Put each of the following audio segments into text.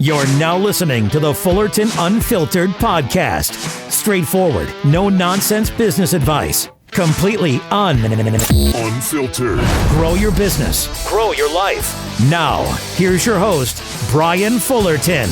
You're now listening to the Fullerton Unfiltered podcast. Straightforward, no nonsense business advice. Completely unfiltered. Grow your business. Grow your life. Now, here's your host, Brian Fullerton.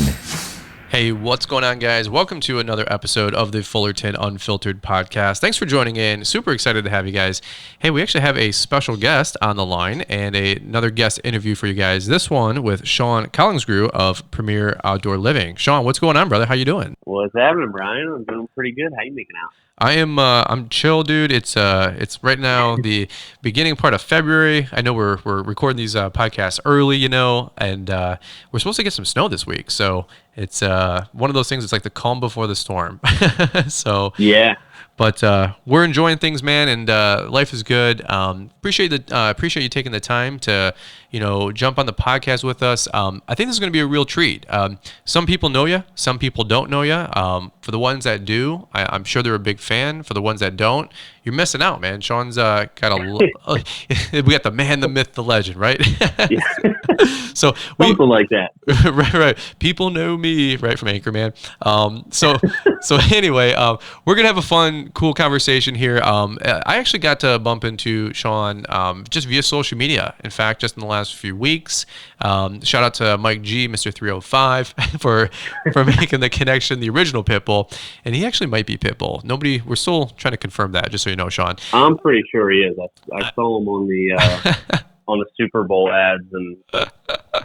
Hey, what's going on, guys? Welcome to another episode of the Fullerton Unfiltered podcast. Thanks for joining in. Super excited to have you guys. Hey, we actually have a special guest on the line and another guest interview for you guys. This one with Sean Collinsgru of Premier Outdoor Living. Sean, what's going on, brother? How you doing? What's happening, Brian? I'm doing pretty good. How you making out? I'm chill, dude. It's right now the beginning part of February. I know we're recording these podcasts early, and we're supposed to get some snow this week. So it's one of those things. It's like the calm before the storm. So yeah. But we're enjoying things, man, and life is good. Appreciate you taking the time to, jump on the podcast with us. I think this is going to be a real treat. Some people know you, some people don't know you. For the ones that do, I'm sure they're a big fan. For the ones that don't, you're missing out, man. Sean's got we got the man, the myth, the legend, right? Yeah. So something like that. Right. People know me, right, from Anchorman. So anyway, we're gonna have a fun, cool conversation here. I actually got to bump into Sean just via social media. In fact, just in the last few weeks. Shout out to Mike G, Mr. 305, for making the connection, the original Pitbull, and he actually might be Pitbull. We're still trying to confirm that, just so you know, Sean. I'm pretty sure he is. I saw him on the on the Super Bowl ads, and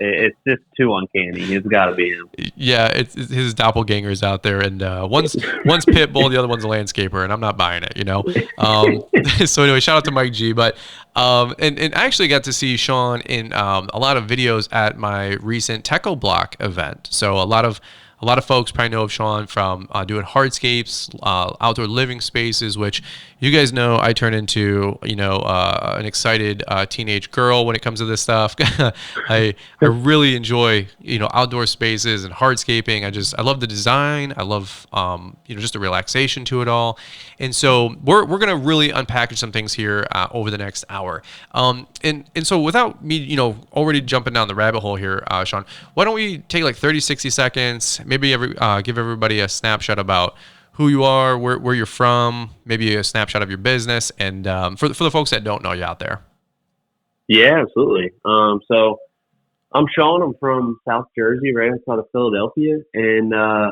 it's just too uncanny. It's got to be him. Yeah, it's his doppelgangers out there, and one's Pitbull, the other one's a landscaper, and I'm not buying it, So anyway, shout out to Mike G. But and I actually got to see Sean in a lot of videos at my recent Techo Block event. So a lot of folks probably know of Sean from doing hardscapes, outdoor living spaces, which you guys know I turn into, an excited teenage girl when it comes to this stuff. I really enjoy, outdoor spaces and hardscaping. I love the design. I love, just the relaxation to it all. And so we're going to really unpackage some things here over the next hour. And so without me, already jumping down the rabbit hole here, Sean, why don't we take like 30, 60 seconds, maybe give everybody a snapshot about who you are, where you're from, maybe a snapshot of your business, and for the folks that don't know you out there. Yeah, absolutely. So I'm Sean. I'm from South Jersey, right outside of Philadelphia, and I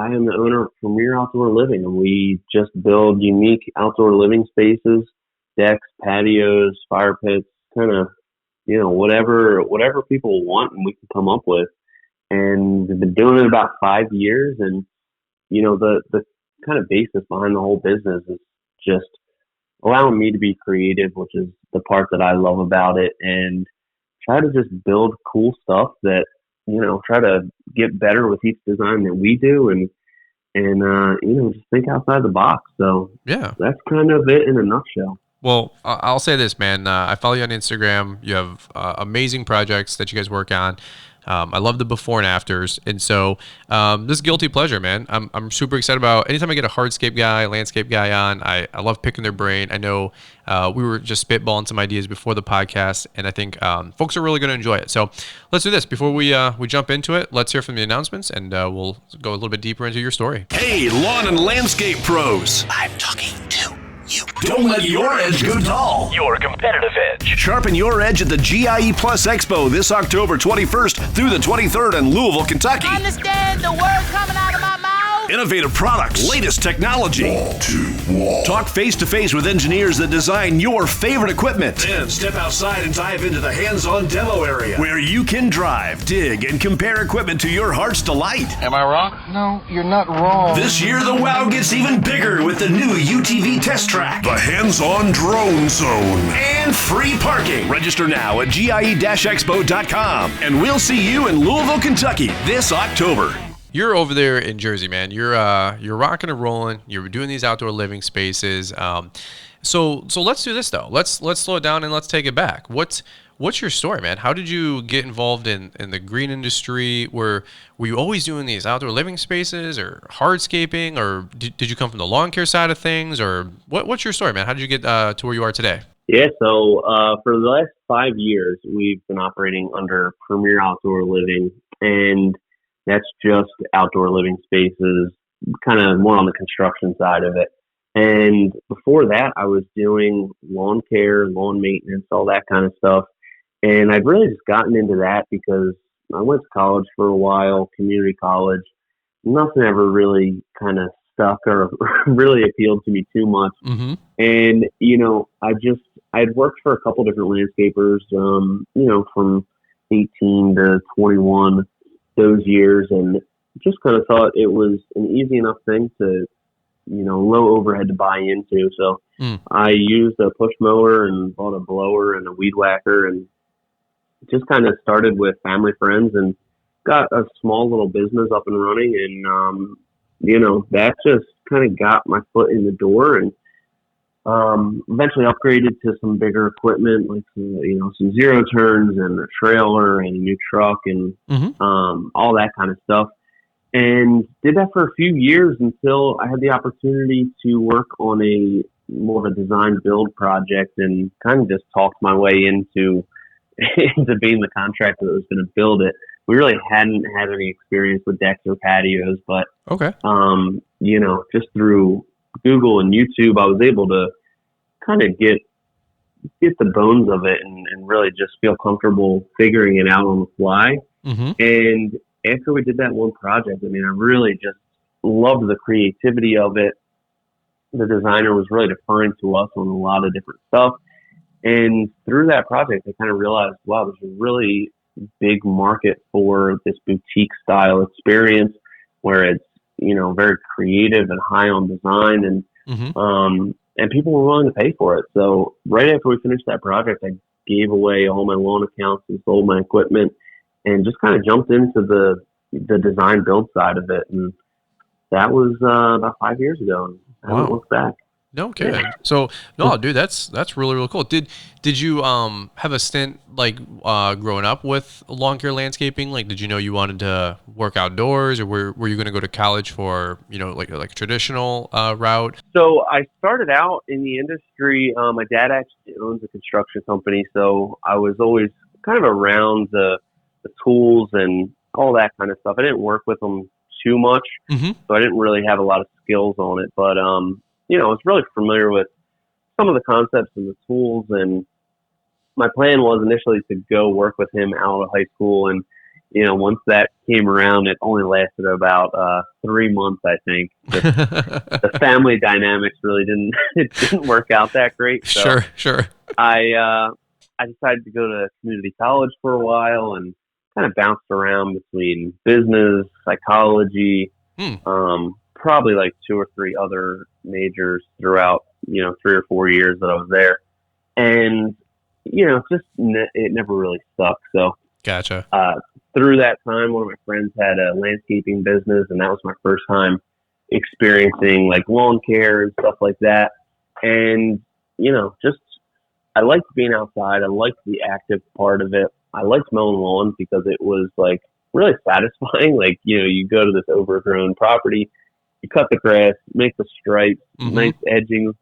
am the owner of Premier Outdoor Living, and we just build unique outdoor living spaces, decks, patios, fire pits, kind of, whatever people want and we can come up with. And we've been doing it about 5 years, and the kind of basis behind the whole business is just allowing me to be creative, which is the part that I love about it, and try to just build cool stuff that, try to get better with each design that we do, and just think outside the box. So yeah, that's kind of it in a nutshell. Well, I'll say this, man. I follow you on Instagram. You have amazing projects that you guys work on. I love the before and afters. And so this is guilty pleasure, man. I'm super excited about anytime I get a hardscape guy, landscape guy on. I love picking their brain. I know we were just spitballing some ideas before the podcast, and I think folks are really going to enjoy it. So let's do this. Before we jump into it, let's hear from the announcements, and we'll go a little bit deeper into your story. Hey, lawn and landscape pros. I'm talking to you. Don't let your edge go dull. Your competitive edge. Sharpen your edge at the GIE Plus Expo this October 21st through the 23rd in Louisville, Kentucky. Understand the words coming out of my mouth? Innovative products, latest technology. Talk face-to-face with engineers that design your favorite equipment. Then step outside and dive into the hands-on demo area where you can drive, dig, and compare equipment to your heart's delight. Am I wrong? No, you're not wrong. This year, the wow gets even bigger with the new UTV test track, the hands-on drone zone, and free parking. Register now at GIE-expo.com, and we'll see you in Louisville, Kentucky this October. You're over there in Jersey, man. You're rocking and rolling. You're doing these outdoor living spaces. So let's do this though. Let's slow it down and let's take it back. What's your story, man? How did you get involved in the green industry? Were you always doing these outdoor living spaces or hardscaping, or did you come from the lawn care side of things, or what's your story, man? How did you get to where you are today? Yeah, so for the last 5 years, we've been operating under Premier Outdoor Living, and That's just outdoor living spaces, kind of more on the construction side of it. And before that, I was doing lawn care, lawn maintenance, all that kind of stuff. And I've really just gotten into that because I went to college for a while, community college. Nothing ever really kind of stuck or really appealed to me too much. Mm-hmm. And, I'd worked for a couple different landscapers, from 18 to 21, those years, and just kind of thought it was an easy enough thing to, low overhead to buy into. So I used a push mower and bought a blower and a weed whacker and just kind of started with family friends and got a small little business up and running. And, that just kind of got my foot in the door, and eventually upgraded to some bigger equipment, like some zero turns and a trailer and a new truck and all that kind of stuff. And did that for a few years until I had the opportunity to work on a more of a design build project, and kind of just talked my way into being the contractor that was going to build it. We really hadn't had any experience with decks or patios, but okay, just through Google and YouTube, I was able to kind of get the bones of it and really just feel comfortable figuring it out on the fly. Mm-hmm. And after we did that one project, I really just loved the creativity of it. The designer was really deferring to us on a lot of different stuff. And through that project, I kind of realized, wow, there's a really big market for this boutique style experience where it's, very creative and high on design, and people were willing to pay for it. So right after we finished that project, I gave away all my loan accounts and sold my equipment and just kind of jumped into the design build side of it. And that was about 5 years ago. And I haven't looked back. No kidding. So no, dude, that's really, really cool. Did you have a stint like growing up with lawn care landscaping? Like, did you know you wanted to work outdoors, or were you going to go to college for like a traditional route? So I started out in the industry. My dad actually owns a construction company, so I was always kind of around the tools and all that kind of stuff. I didn't work with them too much, so I didn't really have a lot of skills on it, but I was really familiar with some of the concepts and the tools, and my plan was initially to go work with him out of high school. And, once that came around, it only lasted about 3 months, I think. The family dynamics really didn't work out that great. So Sure. I decided to go to community college for a while and kind of bounced around between business, psychology, probably like 2 or 3 other majors throughout, 3 or 4 years that I was there. And, it never really stuck. So gotcha. Through that time, one of my friends had a landscaping business, and that was my first time experiencing like lawn care and stuff like that. And, I liked being outside. I liked the active part of it. I liked mowing lawns because it was like really satisfying. Like, you go to this overgrown property, you cut the grass, make the stripes, nice edging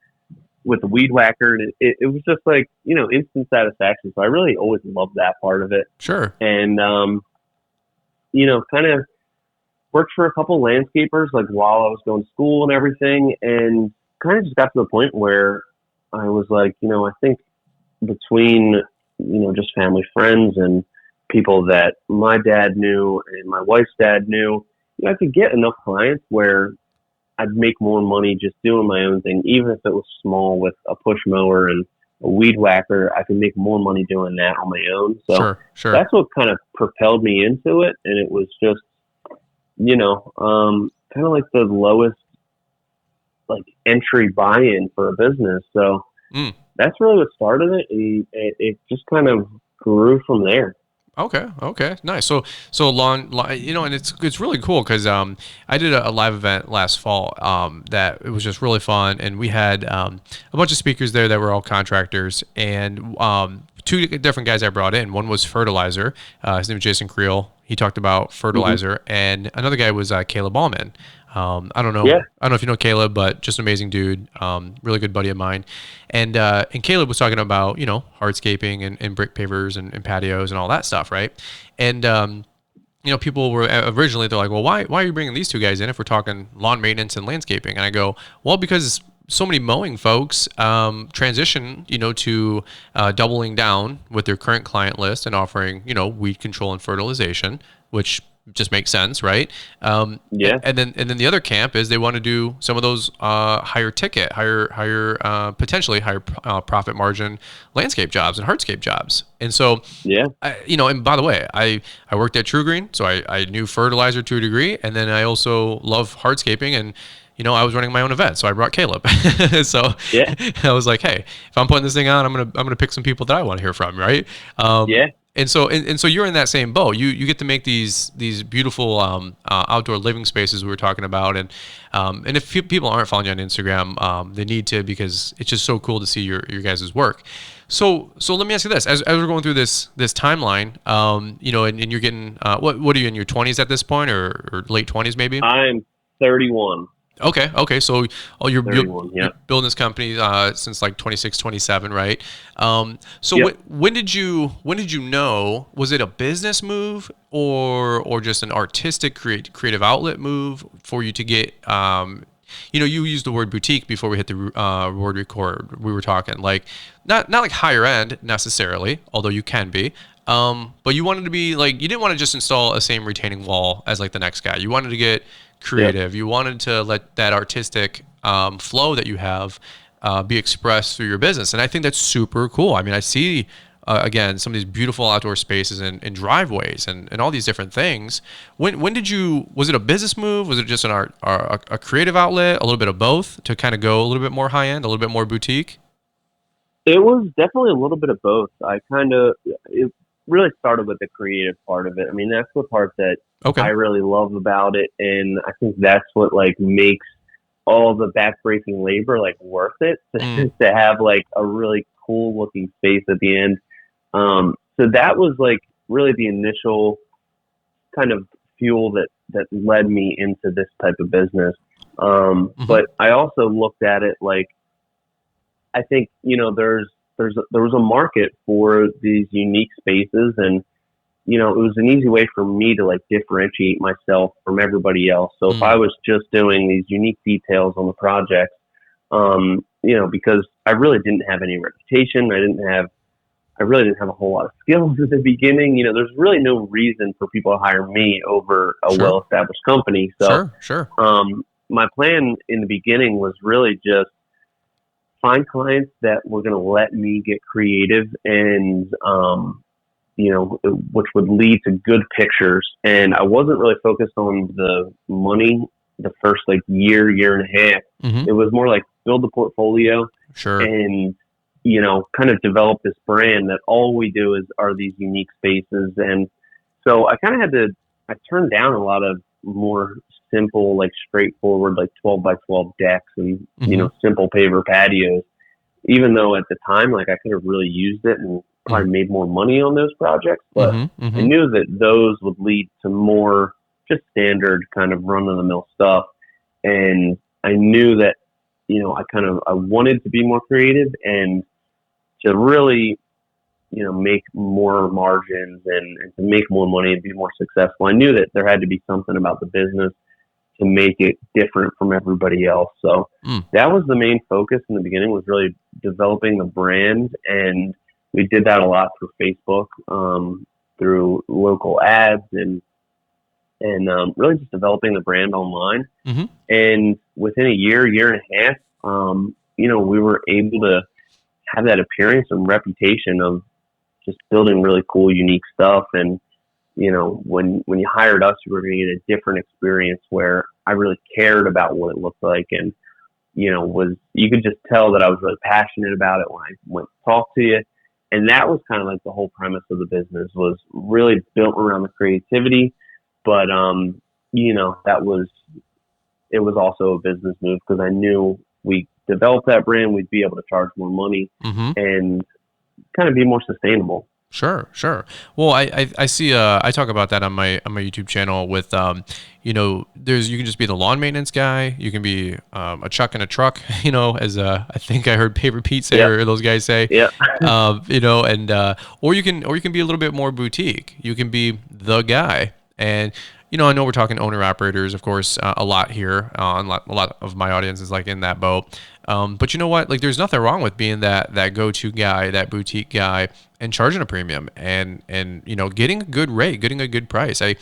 with the weed whacker. And it was just like, instant satisfaction. So I really always loved that part of it. Sure. And, kind of worked for a couple landscapers, like while I was going to school and everything. And kind of just got to the point where I was like, I think between, just family friends and people that my dad knew and my wife's dad knew, I could get enough clients where I'd make more money just doing my own thing, even if it was small with a push mower and a weed whacker. I could make more money doing that on my own. So sure. That's what kind of propelled me into it. And it was just, kind of like the lowest like entry buy-in for a business. So that's really what started it. And it just kind of grew from there. Okay, nice. So long, and it's really cool because I did a live event last fall that it was just really fun, and we had a bunch of speakers there that were all contractors, and 2 different guys I brought in. One was fertilizer. His name was Jason Creel. He talked about fertilizer, and another guy was Caleb Ballman. I don't know. Yeah. I don't know if you know Caleb, but just an amazing dude. Really good buddy of mine. And Caleb was talking about, hardscaping and brick pavers and patios and all that stuff. Right. And, people were originally, they're like, well, why are you bringing these two guys in if we're talking lawn maintenance and landscaping? And I go, well, because so many mowing folks transition, to doubling down with their current client list and offering, weed control and fertilization, which just makes sense, right? Yeah. And then the other camp is they want to do some of those higher ticket, potentially higher profit margin landscape jobs and hardscape jobs. And so, yeah, and by the way, I worked at True Green, so I knew fertilizer to a degree, and then I also love hardscaping, and I was running my own event, so I brought Caleb. So yeah. I was like, hey, if I'm putting this thing on, I'm gonna pick some people that I want to hear from, right? Yeah. And so you're in that same boat. You get to make these beautiful outdoor living spaces we were talking about, and if people aren't following you on Instagram, they need to, because it's just so cool to see your guys' work. So let me ask you this: as we're going through this timeline, and you're getting what are you in your 20s at this point, or late 20s maybe? I'm 31. Okay. So you're 31, yeah. building this company since like 26, 27, right? Yep. When did you know? Was it a business move or just an artistic creative outlet move for you to get? You used the word boutique before we hit the word record. We were talking like not like higher end necessarily, although you can be. But you wanted to be like, you didn't want to just install a same retaining wall as like the next guy. You wanted to get creative. You wanted to let that artistic flow that you have be expressed through your business. And I think that's super cool. I mean, I see, again, some of these beautiful outdoor spaces and driveways and all these different things. When was it a business move? Was it just a creative outlet, a little bit of both, to kind of go a little bit more high end, a little bit more boutique? It was definitely a little bit of both. It really started with the creative part of it. I mean, that's the part that I really love about it, and I think that's what like makes all the backbreaking labor like worth it to have like a really cool looking space at the end. So that was like really the initial kind of fuel that led me into this type of business. But I also looked at it like, I think, there was a market for these unique spaces, and it was an easy way for me to like differentiate myself from everybody else. So if I was just doing these unique details on the project, because I really didn't have any reputation, I really didn't have a whole lot of skills at the beginning. There's really no reason for people to hire me over a well-established company. So Sure. My plan in the beginning was really just find clients that were going to let me get creative and, which would lead to good pictures. And I wasn't really focused on the money the first like year and a half. It was more like build the portfolio and, kind of develop this brand that all we do are these unique spaces. And so I kind of I turned down a lot of more simple, like straightforward, like 12 by 12 decks and, simple paver patios, even though at the time, like I could have really used it and probably made more money on those projects. But I knew that those would lead to more just standard kind of run of the mill stuff. And I knew that, I wanted to be more creative and to really, make more margins and to make more money and be more successful. I knew that there had to be something about the business to make it different from everybody else. So that was the main focus in the beginning, was really developing the brand. And we did that a lot through Facebook, through local ads and really just developing the brand online. And within a year and a half, we were able to have that appearance and reputation of just building really cool, unique stuff. And, when you hired us, you were going to get a different experience where I really cared about what it looked like. And, you could just tell that I was really passionate about it when I went to talk to you. And that was kind of like the whole premise of the business, was really built around the creativity. But, it was also a business move, because I knew we developed that brand, we'd be able to charge more money and kind of be more sustainable. Sure. Well, I see. I talk about that on my YouTube channel with, you can just be the lawn maintenance guy. You can be a chuck in a truck. As I think I heard Paper Pete say, or those guys say. Yeah. Or you can be a little bit more boutique. You can be the guy. And, I know we're talking owner operators, of course, a lot here. A lot of my audience is like in that boat. But you know what? Like, there's nothing wrong with being that go-to guy, that boutique guy, and charging a premium and getting a good rate, getting a good price. I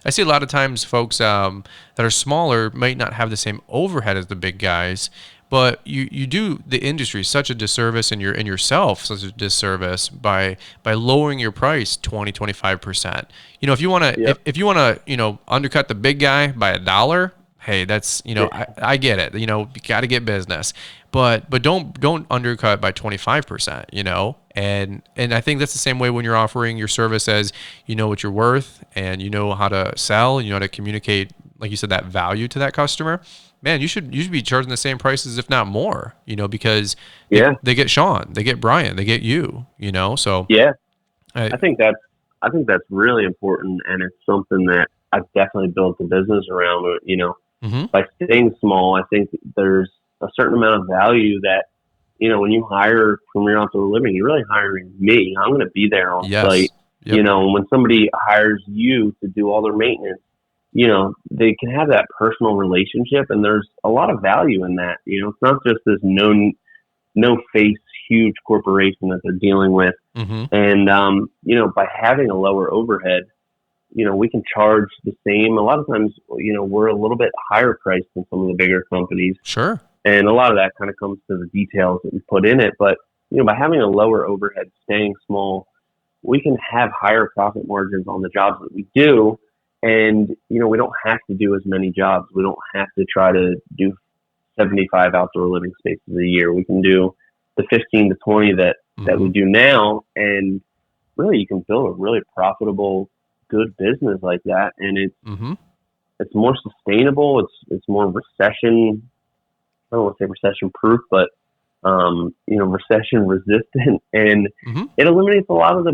see a lot of times folks that are smaller might not have the same overhead as the big guys, but you do the industry such a disservice and yourself such a disservice by lowering your price 20-25%. If you want to if you want to undercut the big guy by $1, hey, that's I get it. You got to get business, but don't undercut by 25%. And I think that's the same way when you're offering your service as what you're worth and how to sell, how to communicate, like you said, that value to that customer. Man, you should be charging the same prices, if not more, because they get Sean, they get Brian, they get you, so. Yeah, I think that's really important. And it's something that I've definitely built a business around, by staying small. I think there's a certain amount of value that, when you hire Premier Outdoor Living, you're really hiring me. I'm going to be there on site. Yep. When somebody hires you to do all their maintenance, they can have that personal relationship, and there's a lot of value in that. It's not just this no face, huge corporation that they're dealing with. And, by having a lower overhead, we can charge the same. A lot of times, we're a little bit higher priced than some of the bigger companies. Sure. And a lot of that kind of comes to the details that we put in it. But, by having a lower overhead, staying small, we can have higher profit margins on the jobs that we do. And, we don't have to do as many jobs. We don't have to try to do 75 outdoor living spaces a year. We can do the 15 to 20 that we do now. And really, you can build a really profitable, good business like that. And it's more sustainable. It's more recession. I don't want to say recession proof, but, recession resistant. And it eliminates a lot of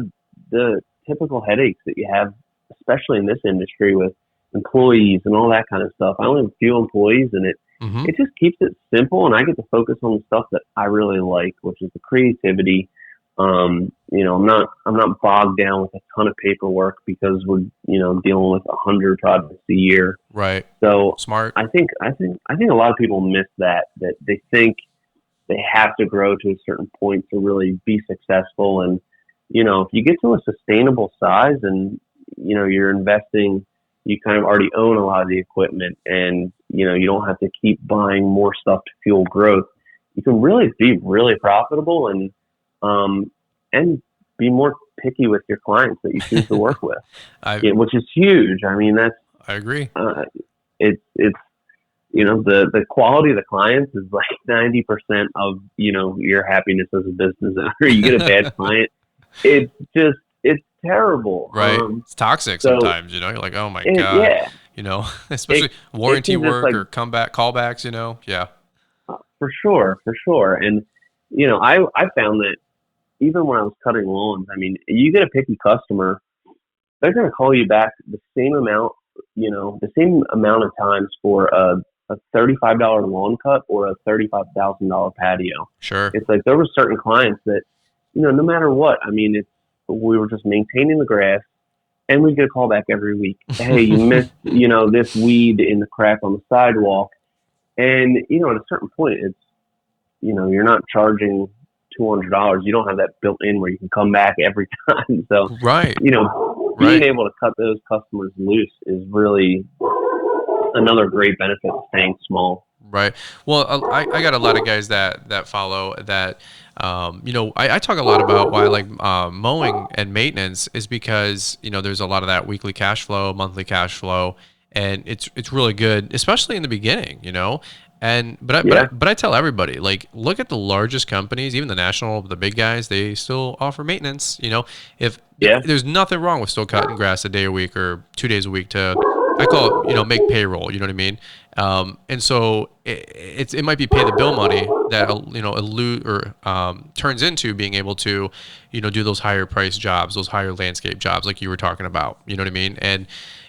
the typical headaches that you have, especially in this industry with employees and all that kind of stuff. I only have a few employees, and it just keeps it simple, and I get to focus on the stuff that I really like, which is the creativity. I'm not bogged down with a ton of paperwork because we're, dealing with 100 projects a year. Right. So smart. I think a lot of people miss that they think they have to grow to a certain point to really be successful. And, if you get to a sustainable size and, you're investing, you kind of already own a lot of the equipment, and, you don't have to keep buying more stuff to fuel growth. You can really be really profitable and be more picky with your clients that you choose to work with, which is huge. I mean, I agree. It's the quality of the clients is like 90% of, your happiness as a business owner. You get a bad client, it's terrible. Right. It's toxic sometimes, you're like, oh my God, especially warranty work or callbacks, Yeah. For sure. And, I found that even when I was cutting lawns, I mean, you get a picky customer, they're going to call you back the same amount of times for a $35 lawn cut or a $35,000 patio. Sure. It's like there were certain clients that, no matter what, I mean, we were just maintaining the grass, and we get a call back every week. Hey, you missed, this weed in the crack on the sidewalk. And, at a certain point, it's, you're not charging $200. You don't have that built in where you can come back every time. So, right. Being able to cut those customers loose is really another great benefit of staying small. Right. Well, I got a lot of guys that follow that. I talk a lot about why I like mowing and maintenance is because there's a lot of that weekly cash flow, monthly cash flow, and it's really good, especially in the beginning. But I tell everybody, like, look at the largest companies, even the big guys, they still offer maintenance. If there's nothing wrong with still cutting grass a day a week or 2 days a week to, I call it, make payroll. You know what I mean? And so it might be pay the bill money that, turns into being able to, do those higher price jobs, those higher landscape jobs like you were talking about, you know what I mean?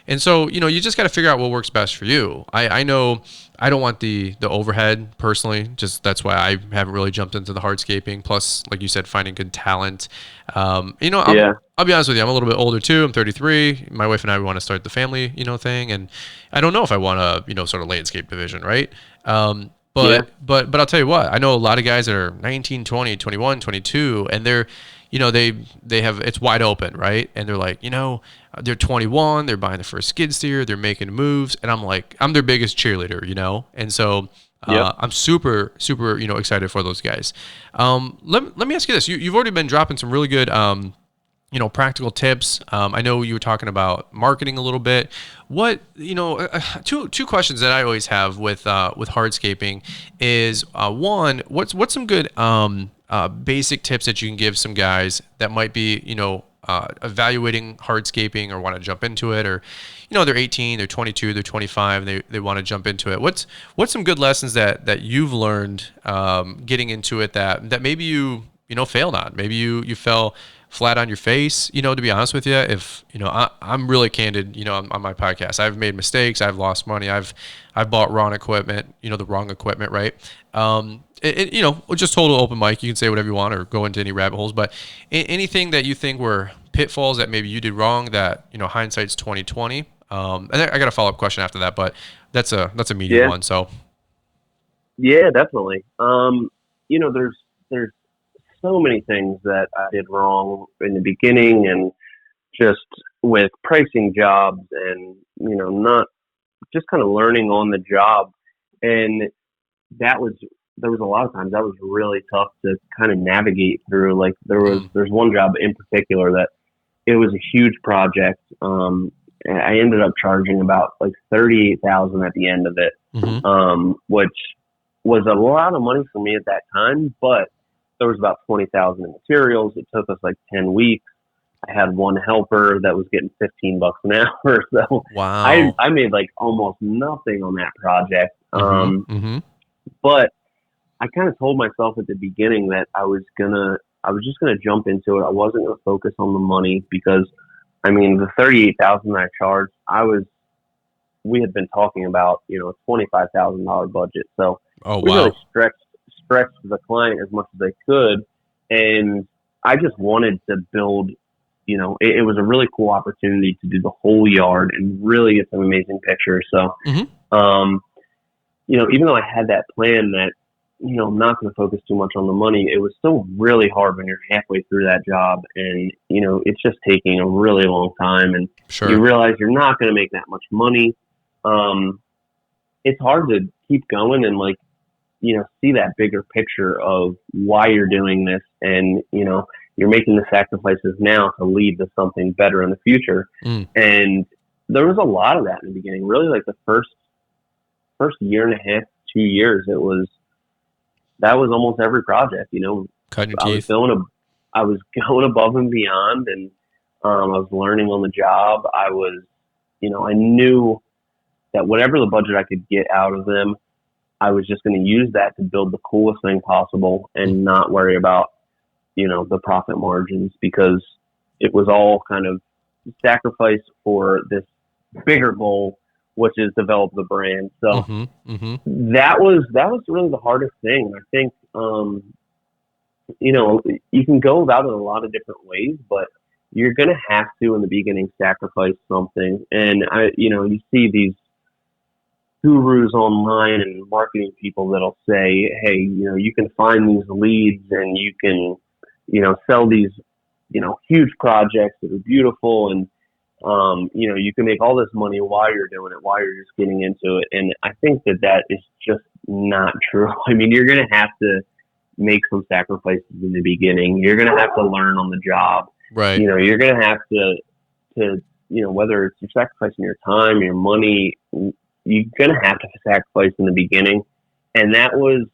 And so, you just got to figure out what works best for you. I know I don't want the overhead personally, just that's why I haven't really jumped into the hardscaping. Plus, like you said, finding good talent. I'll be honest with you, I'm a little bit older too. I'm 33. My wife and I want to start the family, thing. And I don't know if I want a, sort of landscape division, right? But I'll tell you what, I know a lot of guys that are 19, 20, 21, 22, and they're, they have, it's wide open, right? And they're like, they're 21, they're buying the first skid steer, they're making moves, and I'm like, I'm their biggest cheerleader, and so I'm super, super, excited for those guys. Let me ask you this: you've already been dropping some really good, practical tips. I know you were talking about marketing a little bit. What, two questions that I always have with hardscaping is one, what's some good basic tips that you can give some guys that might be, evaluating hardscaping or want to jump into it, or, they're 18, they're 22, they're 25, and they want to jump into it. What's some good lessons that you've learned getting into it that maybe you failed on? Maybe you fell flat on your face, to be honest with you. If, I'm really candid, on my podcast. I've made mistakes. I've lost money. I've bought wrong equipment, the wrong equipment, right? Just total open mic. You can say whatever you want or go into any rabbit holes, but anything that you think were pitfalls that maybe you did wrong that, hindsight's 2020. And I got a follow-up question after that, but that's a medium one. So. Yeah, definitely. There's so many things that I did wrong in the beginning, and just with pricing jobs and, not just kind of learning on the job. And there was a lot of times that was really tough to kind of navigate through. Like there's one job in particular that it was a huge project. I ended up charging about like $38,000 at the end of it, which was a lot of money for me at that time, but there was about $20,000 in materials. It took us like 10 weeks. I had one helper that was getting $15 an hour. So wow. I made like almost nothing on that project. But I kind of told myself at the beginning that I was just gonna jump into it. I wasn't gonna focus on the money because, the $38,000 I charged, we had been talking about, a $25,000 budget. So we really stretched the client as much as they could. And I just wanted to build, it was a really cool opportunity to do the whole yard and really get some amazing pictures. So, even though I had that plan that, I'm not going to focus too much on the money, it was still really hard when you're halfway through that job and, it's just taking a really long time, and you realize you're not going to make that much money. It's hard to keep going and see that bigger picture of why you're doing this, and, you're making the sacrifices now to lead to something better in the future. And there was a lot of that in the beginning, really like the first year and a half, 2 years, that was almost every project, Cutting your teeth. I was going above and beyond, and I was learning on the job. I was, I knew that whatever the budget I could get out of them, I was just going to use that to build the coolest thing possible and not worry about, the profit margins, because it was all kind of sacrifice for this bigger goal, which is develop the brand. So that was really the hardest thing. I think, you can go about it a lot of different ways, but you're going to have to, in the beginning, sacrifice something. And you see these gurus online and marketing people that'll say, hey, you can find these leads and you can, sell these, huge projects that are beautiful, and you can make all this money while you're doing it, while you're just getting into it. And I think that is just not true. You're going to have to make some sacrifices in the beginning. You're going to have to learn on the job. Right. You're going to have to, whether it's you're sacrificing your time, your money, you're going to have to sacrifice in the beginning. And that was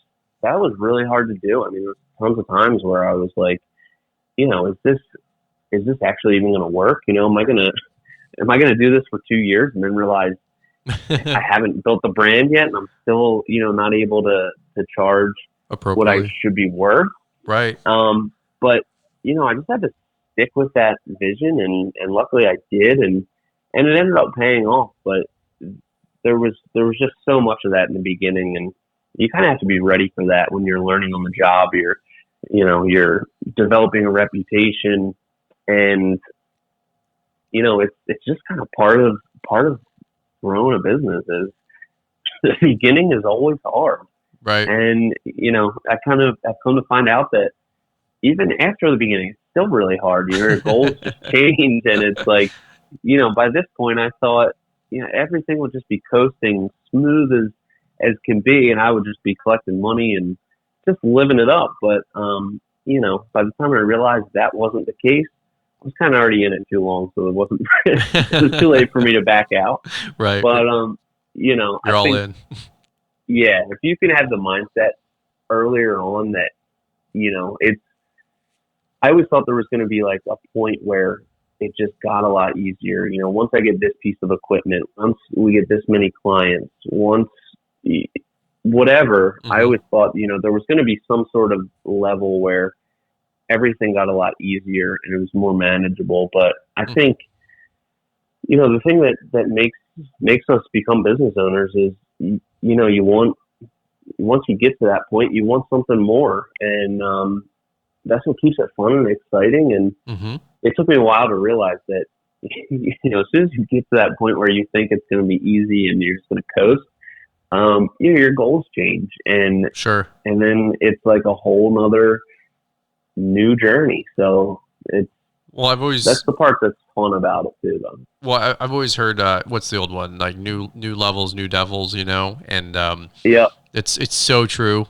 really hard to do. There was tons of times where I was like, is this actually even going to work? Am I going to do this for 2 years and then realize, I haven't built the brand yet, and I'm still, not able to charge what I should be worth. Right. But I just had to stick with that vision, and luckily I did, and it ended up paying off. But there was just so much of that in the beginning, and you kind of have to be ready for that when you're learning on the job. You're developing a reputation, and it's just kind of part of growing a business. Is the beginning is always hard, right? And I've come to find out that even after the beginning, it's still really hard. Your goals just change, and it's like, by this point, I thought, everything would just be coasting smooth as can be, and I would just be collecting money and just living it up. But by the time I realized that wasn't the case, I was kind of already in it too long, so it wasn't. It was too late for me to back out. Right. But you're all in. Yeah, if you can have the mindset earlier on that, it's. I always thought there was going to be like a point where it just got a lot easier. Once I get this piece of equipment, once we get this many clients, once whatever, I always thought, there was going to be some sort of level where everything got a lot easier and it was more manageable. But I think, the thing that makes us become business owners is, once you get to that point, you want something more. And, that's what keeps it fun and exciting. And it took me a while to realize that, as soon as you get to that point where you think it's going to be easy and you're just going to coast, your goals change. And sure. And then it's like a whole nother new journey. So that's the part that's fun about it too, though. Well, I've always heard, what's the old one? Like new levels, new devils, and yeah, it's so true,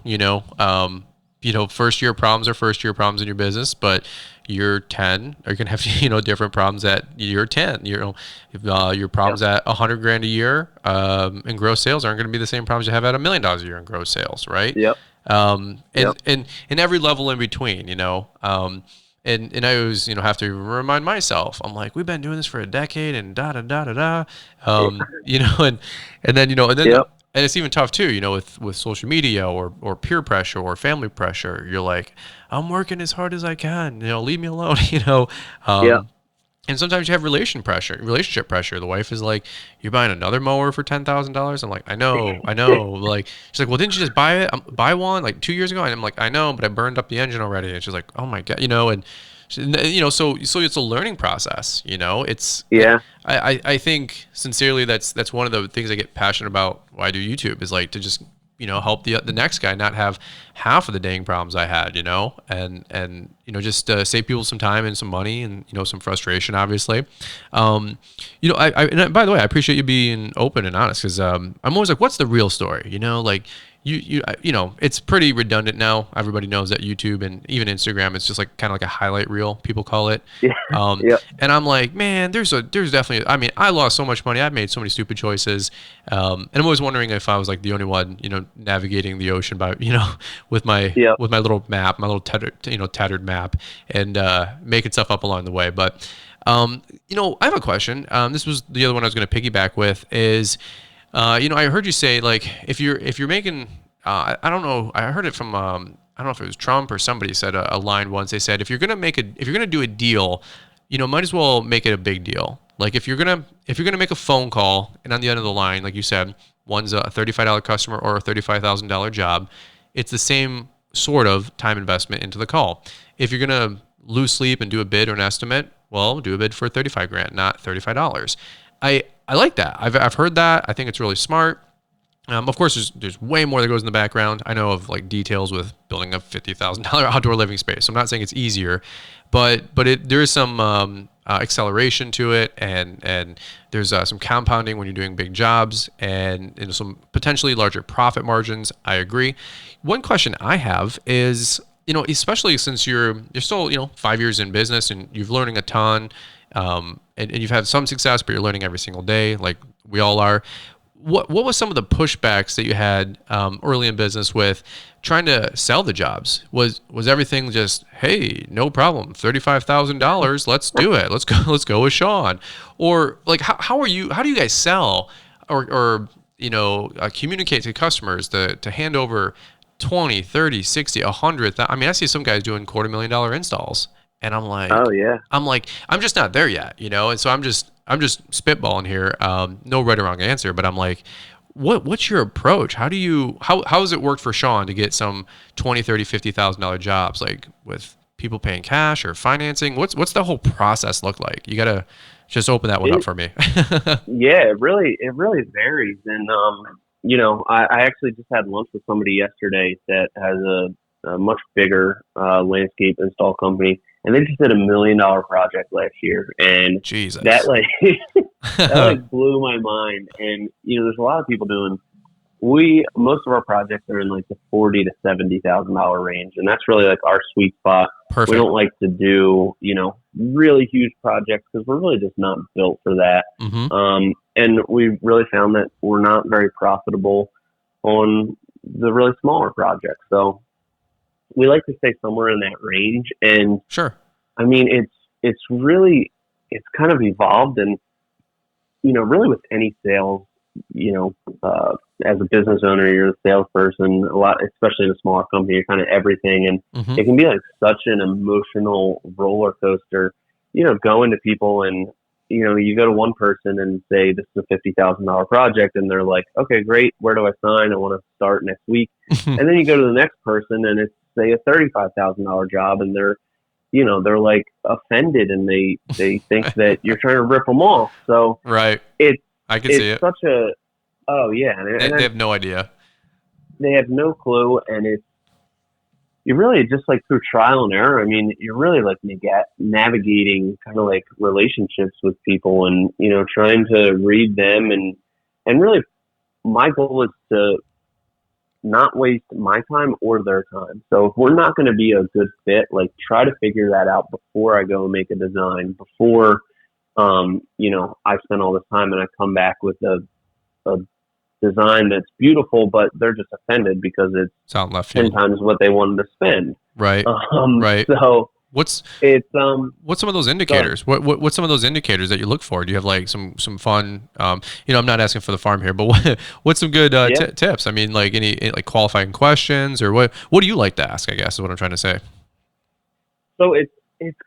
first year problems are first year problems in your business, but year 10 are going to have, different problems at year 10. Your problems at $100,000 a year in gross sales aren't going to be the same problems you have at $1 million a year in gross sales, right? Yep. And every level in between, and I always, have to remind myself, I'm like, we've been doing this for a decade and da da da da da, and then Yep. And it's even tough too, with social media or peer pressure or family pressure. You're like, I'm working as hard as I can, leave me alone, And sometimes you have relationship pressure. The wife is like, you're buying another mower for $10,000. I'm like, I know. Like, she's like, well, didn't you just buy one like 2 years ago? And I'm like, I know, but I burned up the engine already. And she's like, oh my God, and so it's a learning process, it's, I think sincerely, that's one of the things I get passionate about why I do YouTube is like to just, help the next guy not have half of the dang problems I had, and just save people some time and some money and, some frustration, obviously. And by the way, I appreciate you being open and honest, because I'm always like, what's the real story? Like, it's pretty redundant now. Everybody knows that YouTube and even Instagram, it's just like kind of like a highlight reel, people call it. And I'm like, man, there's definitely, I lost so much money. I've made so many stupid choices. And I'm always wondering if I was like the only one, navigating the ocean by, with my little map, my little tattered map, and making stuff up along the way. But, I have a question. This was the other one I was going to piggyback with is, I heard you say, like, if you're making, I don't know, I heard it from, I don't know if it was Trump or somebody said a line once. They said, if you're going to do a deal, might as well make it a big deal. Like if you're going to make a phone call and on the end of the line, like you said, one's a $35 customer or a $35,000 job, it's the same sort of time investment into the call. If you're going to lose sleep and do a bid or an estimate, well, do a bid for $35,000, not $35. I like that. I've heard that. I think it's really smart. Of course, there's way more that goes in the background. I know of like details with building a $50,000 outdoor living space. So I'm not saying it's easier, but there is some acceleration to it, and there's some compounding when you're doing big jobs, and some potentially larger profit margins. I agree. One question I have is, especially since you're still 5 years in business and you're learning a ton. And you've had some success, but you're learning every single day, like we all are. What was some of the pushbacks that you had early in business with trying to sell the jobs? Was everything just, hey, no problem, $35,000, let's do it, let's go with Sean? Or like how do you guys sell or communicate to customers to hand over 20, 30, 60, 100. I mean, I see some guys doing $250,000 installs, and I'm like, oh yeah, I'm just not there yet, and so I'm just spitballing here. No right or wrong answer, but I'm like, what's your approach? How has it worked for Sean to get some 20, 30, $50,000 jobs, like with people paying cash or financing? What's the whole process look like? You gotta just open that one up for me. Yeah, it really varies. And, I actually just had lunch with somebody yesterday that has a much bigger landscape install company, and they just did $1 million project last year. And Jesus. that blew my mind. And, there's a lot of people doing, most of our projects are in like the $40,000 to $70,000 range. And that's really like our sweet spot. Perfect. We don't like to do, really huge projects because we're really just not built for that. Mm-hmm. And we really found that we're not very profitable on the really smaller projects. So we like to stay somewhere in that range. And sure. I mean, it's kind of evolved, and, really with any sales, as a business owner, you're a salesperson a lot, especially in a smaller company, you're kind of everything. And mm-hmm. It can be like such an emotional roller coaster, going to people and, you go to one person and say, this is a $50,000 project. And they're like, okay, great. Where do I sign? I want to start next week. And then you go to the next person and it's, say, a $35,000 job. And they're like offended, and they think that you're trying to rip them off. So right. I can see it. Such a, oh yeah. And they have no idea. They have no clue. And you really just like through trial and error. I mean, you're really like navigating kind of like relationships with people, and, trying to read them. And really my goal is to not waste my time or their time. So if we're not going to be a good fit, like try to figure that out before I go and make a design, before, I spend all this time and I come back with a design that's beautiful, but they're just offended because it's sound left 10 times what they wanted to spend. Right. Right. So what's some of those indicators? What's some of those indicators that you look for? Do you have like some fun? I'm not asking for the farm here, but what's some good tips? I mean, like any like qualifying questions, or what do you like to ask? I guess is what I'm trying to say. So it's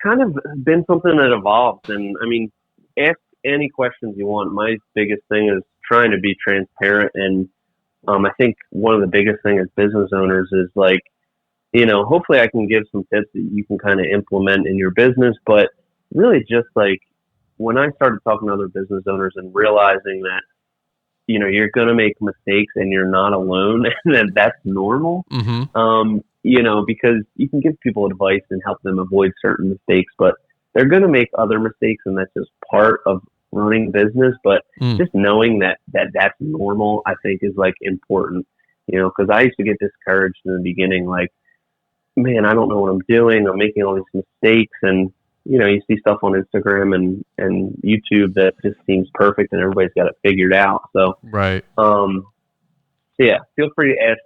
kind of been something that evolves, and I mean, ask any questions you want. My biggest thing is trying to be transparent, and I think one of the biggest things as business owners is like, hopefully I can give some tips that you can kind of implement in your business. But really just like when I started talking to other business owners and realizing that, you're going to make mistakes and you're not alone, and that that's normal, mm-hmm. Because you can give people advice and help them avoid certain mistakes, but they're going to make other mistakes, and that's just part of running business. But just knowing that that's normal, I think is like important, because I used to get discouraged in the beginning, like, man, I don't know what I'm doing. I'm making all these mistakes. And, you see stuff on Instagram and YouTube that just seems perfect and everybody's got it figured out. So, right. Yeah, feel free to ask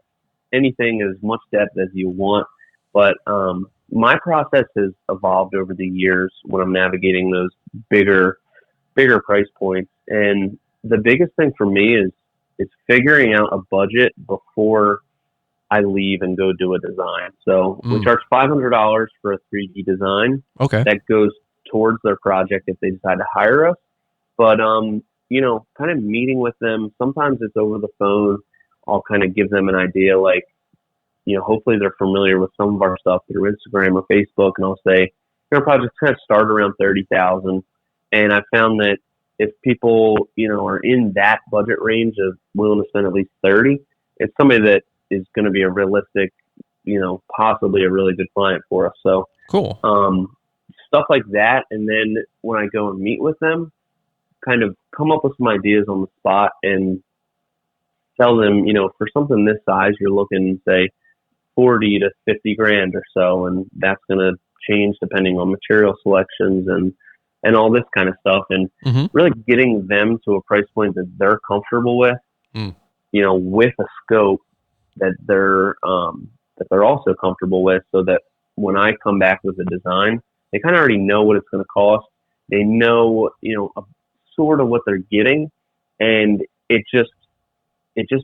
anything as much depth as you want. But my process has evolved over the years when I'm navigating those bigger price points. And the biggest thing for me is figuring out a budget before I leave and go do a design. So we charge $500 for a 3D design. Okay. That goes towards their project if they decide to hire us. But, kind of meeting with them, sometimes it's over the phone. I'll kind of give them an idea, like, hopefully they're familiar with some of our stuff through Instagram or Facebook. And I'll say, your projects kind of start around 30,000. And I found that if people, are in that budget range of willing to spend at least 30, it's somebody that is going to be a realistic, possibly a really good client for us. So cool. Stuff like that. And then when I go and meet with them, kind of come up with some ideas on the spot and tell them, for something this size, you're looking, say, 40 to 50 grand or so. And that's going to change depending on material selections and all this kind of stuff. And really getting them to a price point that they're comfortable with, with a scope that they're also comfortable with, so that when I come back with a design, they kind of already know what it's going to cost. They know, sort of what they're getting. And it just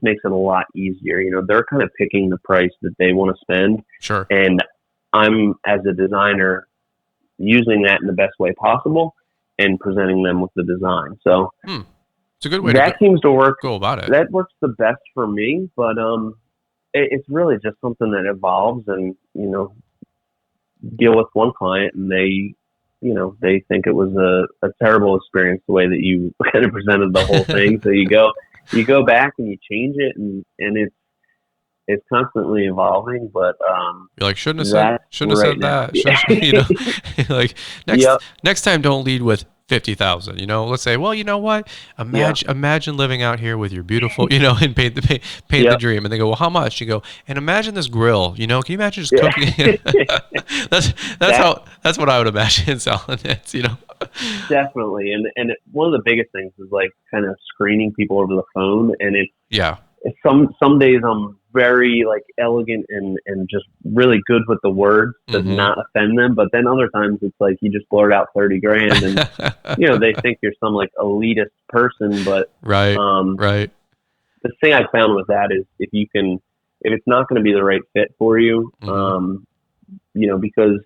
makes it a lot easier. They're kind of picking the price that they want to spend. Sure. And I'm, as a designer, using that in the best way possible and presenting them with the design. So it's a good way that seems to work. Go about it. That works the best for me, but it's really just something that evolves. And deal with one client, and they think it was a terrible experience the way that you kind of presented the whole thing. So you go back and you change it, and it's constantly evolving. But you're like, shouldn't have said that. Like next time, don't lead with 50,000. Let's say, well, you know what? Imagine living out here with your beautiful, and paint the dream. And they go, well, how much? You go, and imagine this grill. Can you imagine just cooking? That's what I would imagine selling it. Definitely. And one of the biggest things is like kind of screening people over the phone. And it's some days I'm very like elegant and just really good with the words to not offend them. But then other times it's like you just blurt out 30 grand and they think you're some like elitist person. But right. The thing I found with that is if it's not going to be the right fit for you, because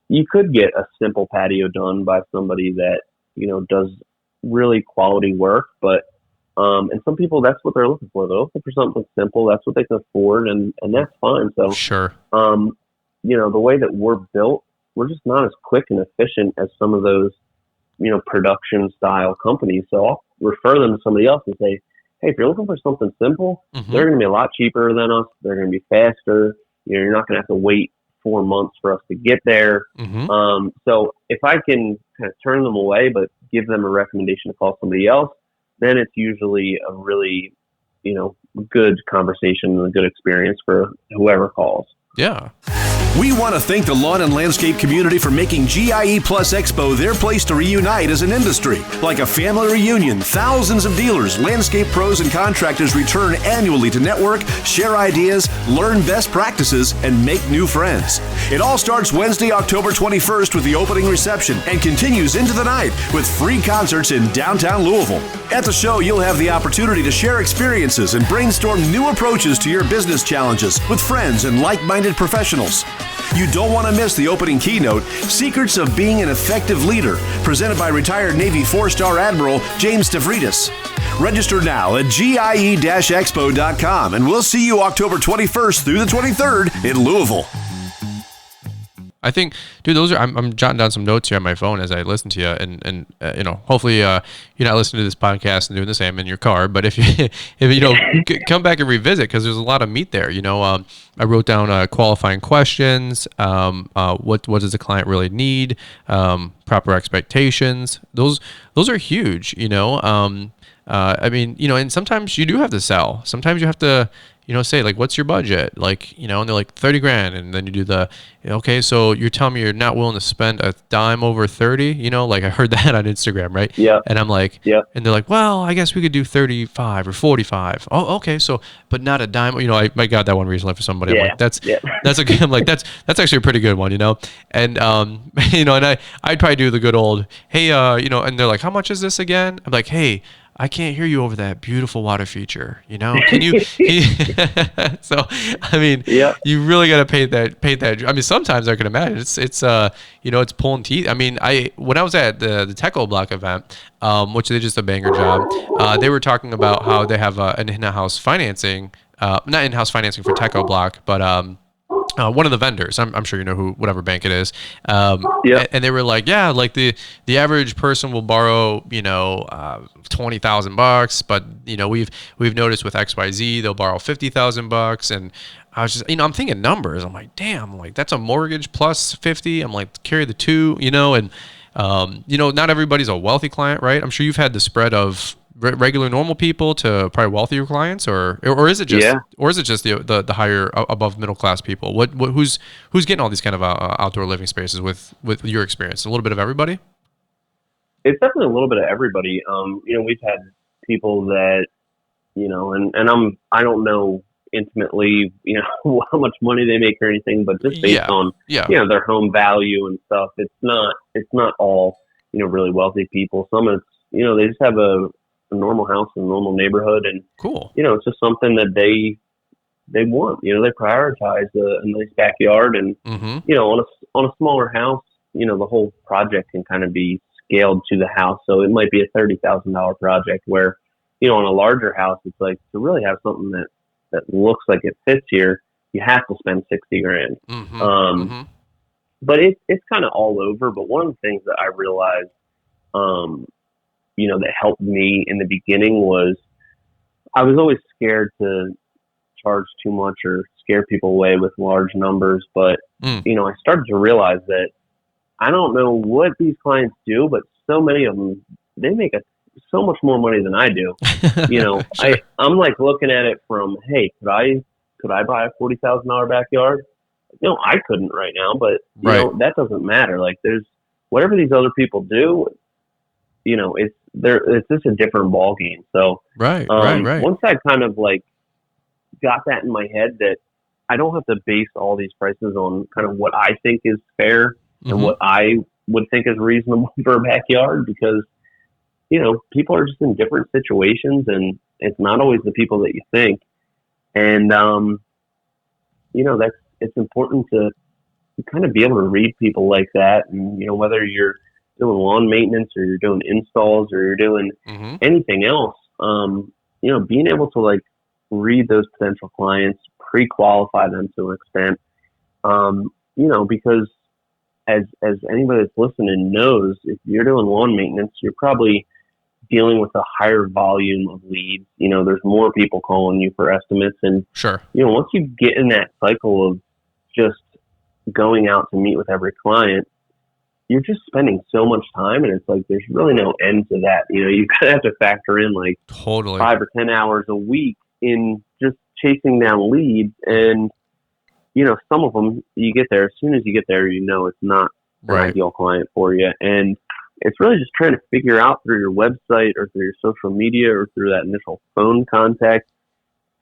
you could get a simple patio done by somebody that, does really quality work, but and some people, that's what they're looking for. They're looking for something simple. That's what they can afford, and that's fine. So, sure. The way that we're built, we're just not as quick and efficient as some of those, production style companies. So I'll refer them to somebody else and say, hey, if you're looking for something simple, they're going to be a lot cheaper than us. They're going to be faster. You're not going to have to wait 4 months for us to get there. So if I can kind of turn them away, but give them a recommendation to call somebody else, then it's usually a really, good conversation and a good experience for whoever calls. Yeah. We want to thank the lawn and landscape community for making GIE Plus Expo their place to reunite as an industry. Like a family reunion, thousands of dealers, landscape pros, and contractors return annually to network, share ideas, learn best practices, and make new friends. It all starts Wednesday, October 21st with the opening reception and continues into the night with free concerts in downtown Louisville. At the show, you'll have the opportunity to share experiences and brainstorm new approaches to your business challenges with friends and like-minded professionals. You don't want to miss the opening keynote, Secrets of Being an Effective Leader, presented by retired Navy 4-star Admiral James Stavridis. Register now at GIE-expo.com, and we'll see you October 21st through the 23rd in Louisville. I think, dude, I'm jotting down some notes here on my phone as I listen to you, and hopefully you're not listening to this podcast and doing the same in your car. But if you come back and revisit, because there's a lot of meat there. I wrote down qualifying questions. What does the client really need? Proper expectations. Those are huge. And sometimes you do have to sell. Sometimes you have to, say like, what's your budget? Like, and they're like 30 grand. And then you do okay, so you're telling me you're not willing to spend a dime over 30, like I heard that on Instagram, right? Yeah. And I'm like, and they're like, well, I guess we could do 35 or 45. Oh, okay. So, but not a dime, I got that one recently for somebody. I'm like, that's a good, I'm like, that's actually a pretty good one, and, and I'd probably do the good old, hey, and they're like, how much is this again? I'm like, hey, I can't hear you over that beautiful water feature. Can you? So, I mean, you really got to paint that. I mean, sometimes I can imagine it's pulling teeth. I mean, when I was at the Techo Block event, which they just a banger job, they were talking about how they have an in-house financing, not in-house financing for Techo Block, but one of the vendors, I'm sure you know whatever bank it is. And they were like, like the average person will borrow, $20,000, but we've noticed with XYZ they'll borrow $50,000, and I was just, I'm thinking numbers. I'm like, damn, I'm like, that's a mortgage plus 50. I'm like, carry the two, and not everybody's a wealthy client, right? I'm sure you've had the spread of regular normal people to probably wealthier clients, or is it just the higher above middle class people? Who's getting all these kind of outdoor living spaces with your experience? A little bit of everybody? It's definitely a little bit of everybody. We've had people that, and I don't know intimately, how much money they make or anything, but just based on, their home value and stuff, it's not all, really wealthy people. Some it's, they just have a a normal house in a normal neighborhood, and Cool. it's just something that they want. They prioritize a nice backyard, and Mm-hmm. on a smaller house, the whole project can kind of be scaled to the house. So it might be a $30,000 project, where on a larger house, it's like, to really have something that looks like it fits here, you have to spend $60,000. Mm-hmm. Mm-hmm. But it's kind of all over. But one of the things that I realized, that helped me in the beginning was, I was always scared to charge too much or scare people away with large numbers. But, I started to realize that I don't know what these clients do, but so many of them, they make so much more money than I do. Sure. I'm like looking at it from, hey, could I buy a $40,000 backyard? I couldn't right now, but that doesn't matter. Like, there's whatever these other people do, it's just a different ball game. So Right. Once I kind of like got that in my head, that I don't have to base all these prices on kind of what I think is fair and what I would think is reasonable for a backyard, because people are just in different situations, and it's not always the people that you think. And it's important to kind of be able to read people like that. And whether you're doing lawn maintenance or you're doing installs or you're doing anything else, being able to like read those potential clients, pre-qualify them to an extent, because as anybody that's listening knows, if you're doing lawn maintenance, you're probably dealing with a higher volume of leads. There's more people calling you for estimates, and Sure. Once you get in that cycle of just going out to meet with every client, you're just spending so much time, and it's like there's really no end to that. You kind of have to factor in like Totally 5 or 10 hours a week in just chasing down leads. And some of them, you get there, as soon as you get there, it's not an ideal client for you. And it's really just trying to figure out through your website or through your social media or through that initial phone contact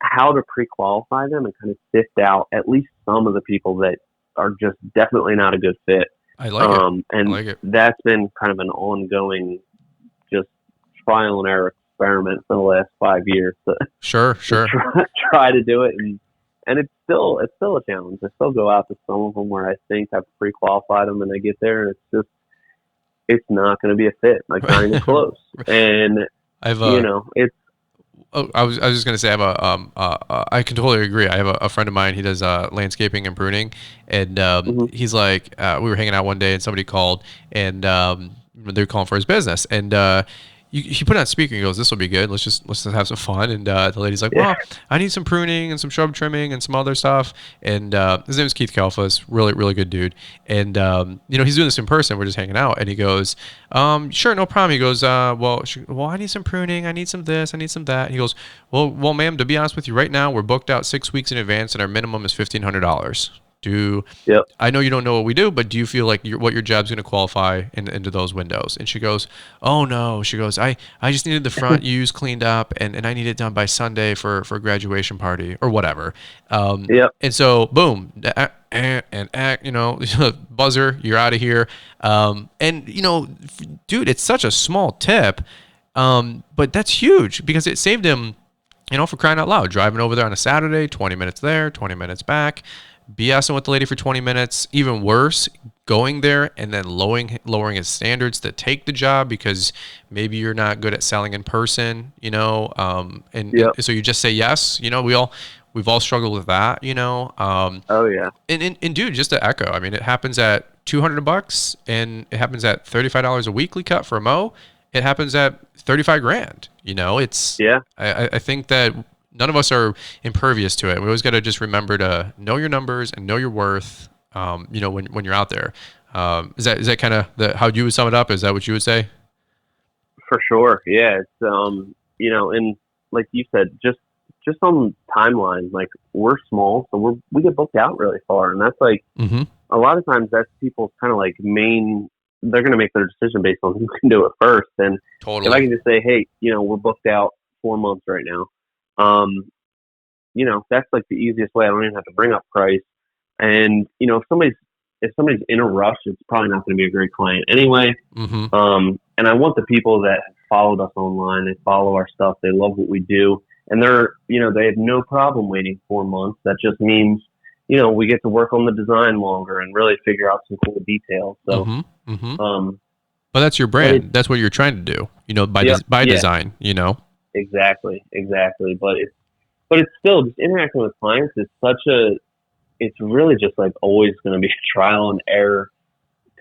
how to pre-qualify them and kind of sift out at least some of the people that are just definitely not a good fit. I like it. And I like it. that's been kind of an ongoing, just trial and error experiment for the last 5 years. Sure. Try to do it, and it's still a challenge. I still go out to some of them where I think I've pre-qualified them, and I get there, and it's not going to be a fit, like not even close. And it's. Oh, I was just gonna say I can totally agree. I have a friend of mine. He does landscaping and pruning, and he's like, we were hanging out one day and somebody called, and they were calling for his business, and he put it on speaker and he goes, "This will be good. Let's just have some fun." And the lady's like, "Well, I need some pruning and some shrub trimming and some other stuff." And his name is Keith Kalfas, really, really good dude. And he's doing this in person. We're just hanging out, and he goes, "Sure, no problem." He goes, "Well, I need some pruning. I need some this. I need some that." He goes, "Well, ma'am, to be honest with you, right now we're booked out 6 weeks in advance, and our minimum is $1,500. I know you don't know what we do, but do you feel like what your job's going to qualify into those windows?" And she goes, "Oh no." She goes, I just needed the front use cleaned up, and I need it done by Sunday for a graduation party or whatever. And so boom, buzzer, you're out of here. Dude, it's such a small tip, but that's huge because it saved him, for crying out loud, driving over there on a Saturday, 20 minutes there, 20 minutes back, BSing with the lady for 20 minutes. Even worse, going there and then lowering his standards to take the job because maybe you're not good at selling in person, and so you just say yes. We've all struggled with that, Oh yeah. And dude, just to echo, I mean, it happens at $200 and it happens at $35 a weekly cut for a mow. It happens at 35 grand. I think that none of us are impervious to it. We always got to just remember to know your numbers and know your worth. When you're out there, is that kind of how you would sum it up? Is that what you would say? For sure. Yeah. It's, and like you said, just on timeline, like we're small, so we get booked out really far. And that's like, a lot of times that's people's kind of like they're going to make their decision based on who can do it first. And totally. If I can just say, hey, we're booked out 4 months right now. That's like the easiest way. I don't even have to bring up price. And, if somebody's in a rush, it's probably not going to be a great client anyway. And I want the people that have followed us online. They follow our stuff. They love what we do. And they're, they have no problem waiting 4 months. That just means, we get to work on the design longer and really figure out some cool details. So, but that's your brand. That's what you're trying to do, by design, Exactly. But it's still just interacting with clients is it's really just like always going to be a trial and error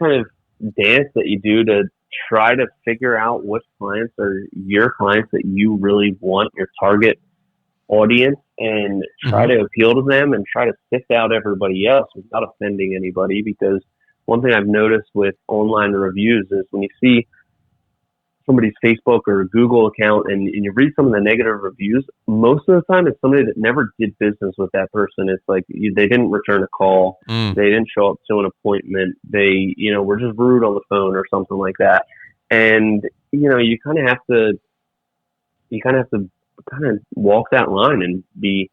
kind of dance that you do to try to figure out which clients are your clients that you really want, your target audience, and try to appeal to them and try to sift out everybody else without offending anybody. Because one thing I've noticed with online reviews is when you see somebody's Facebook or Google account and you read some of the negative reviews, most of the time it's somebody that never did business with that person. It's like they didn't return a call. They didn't show up to an appointment. They, were just rude on the phone or something like that. And, you kind of have to walk that line and be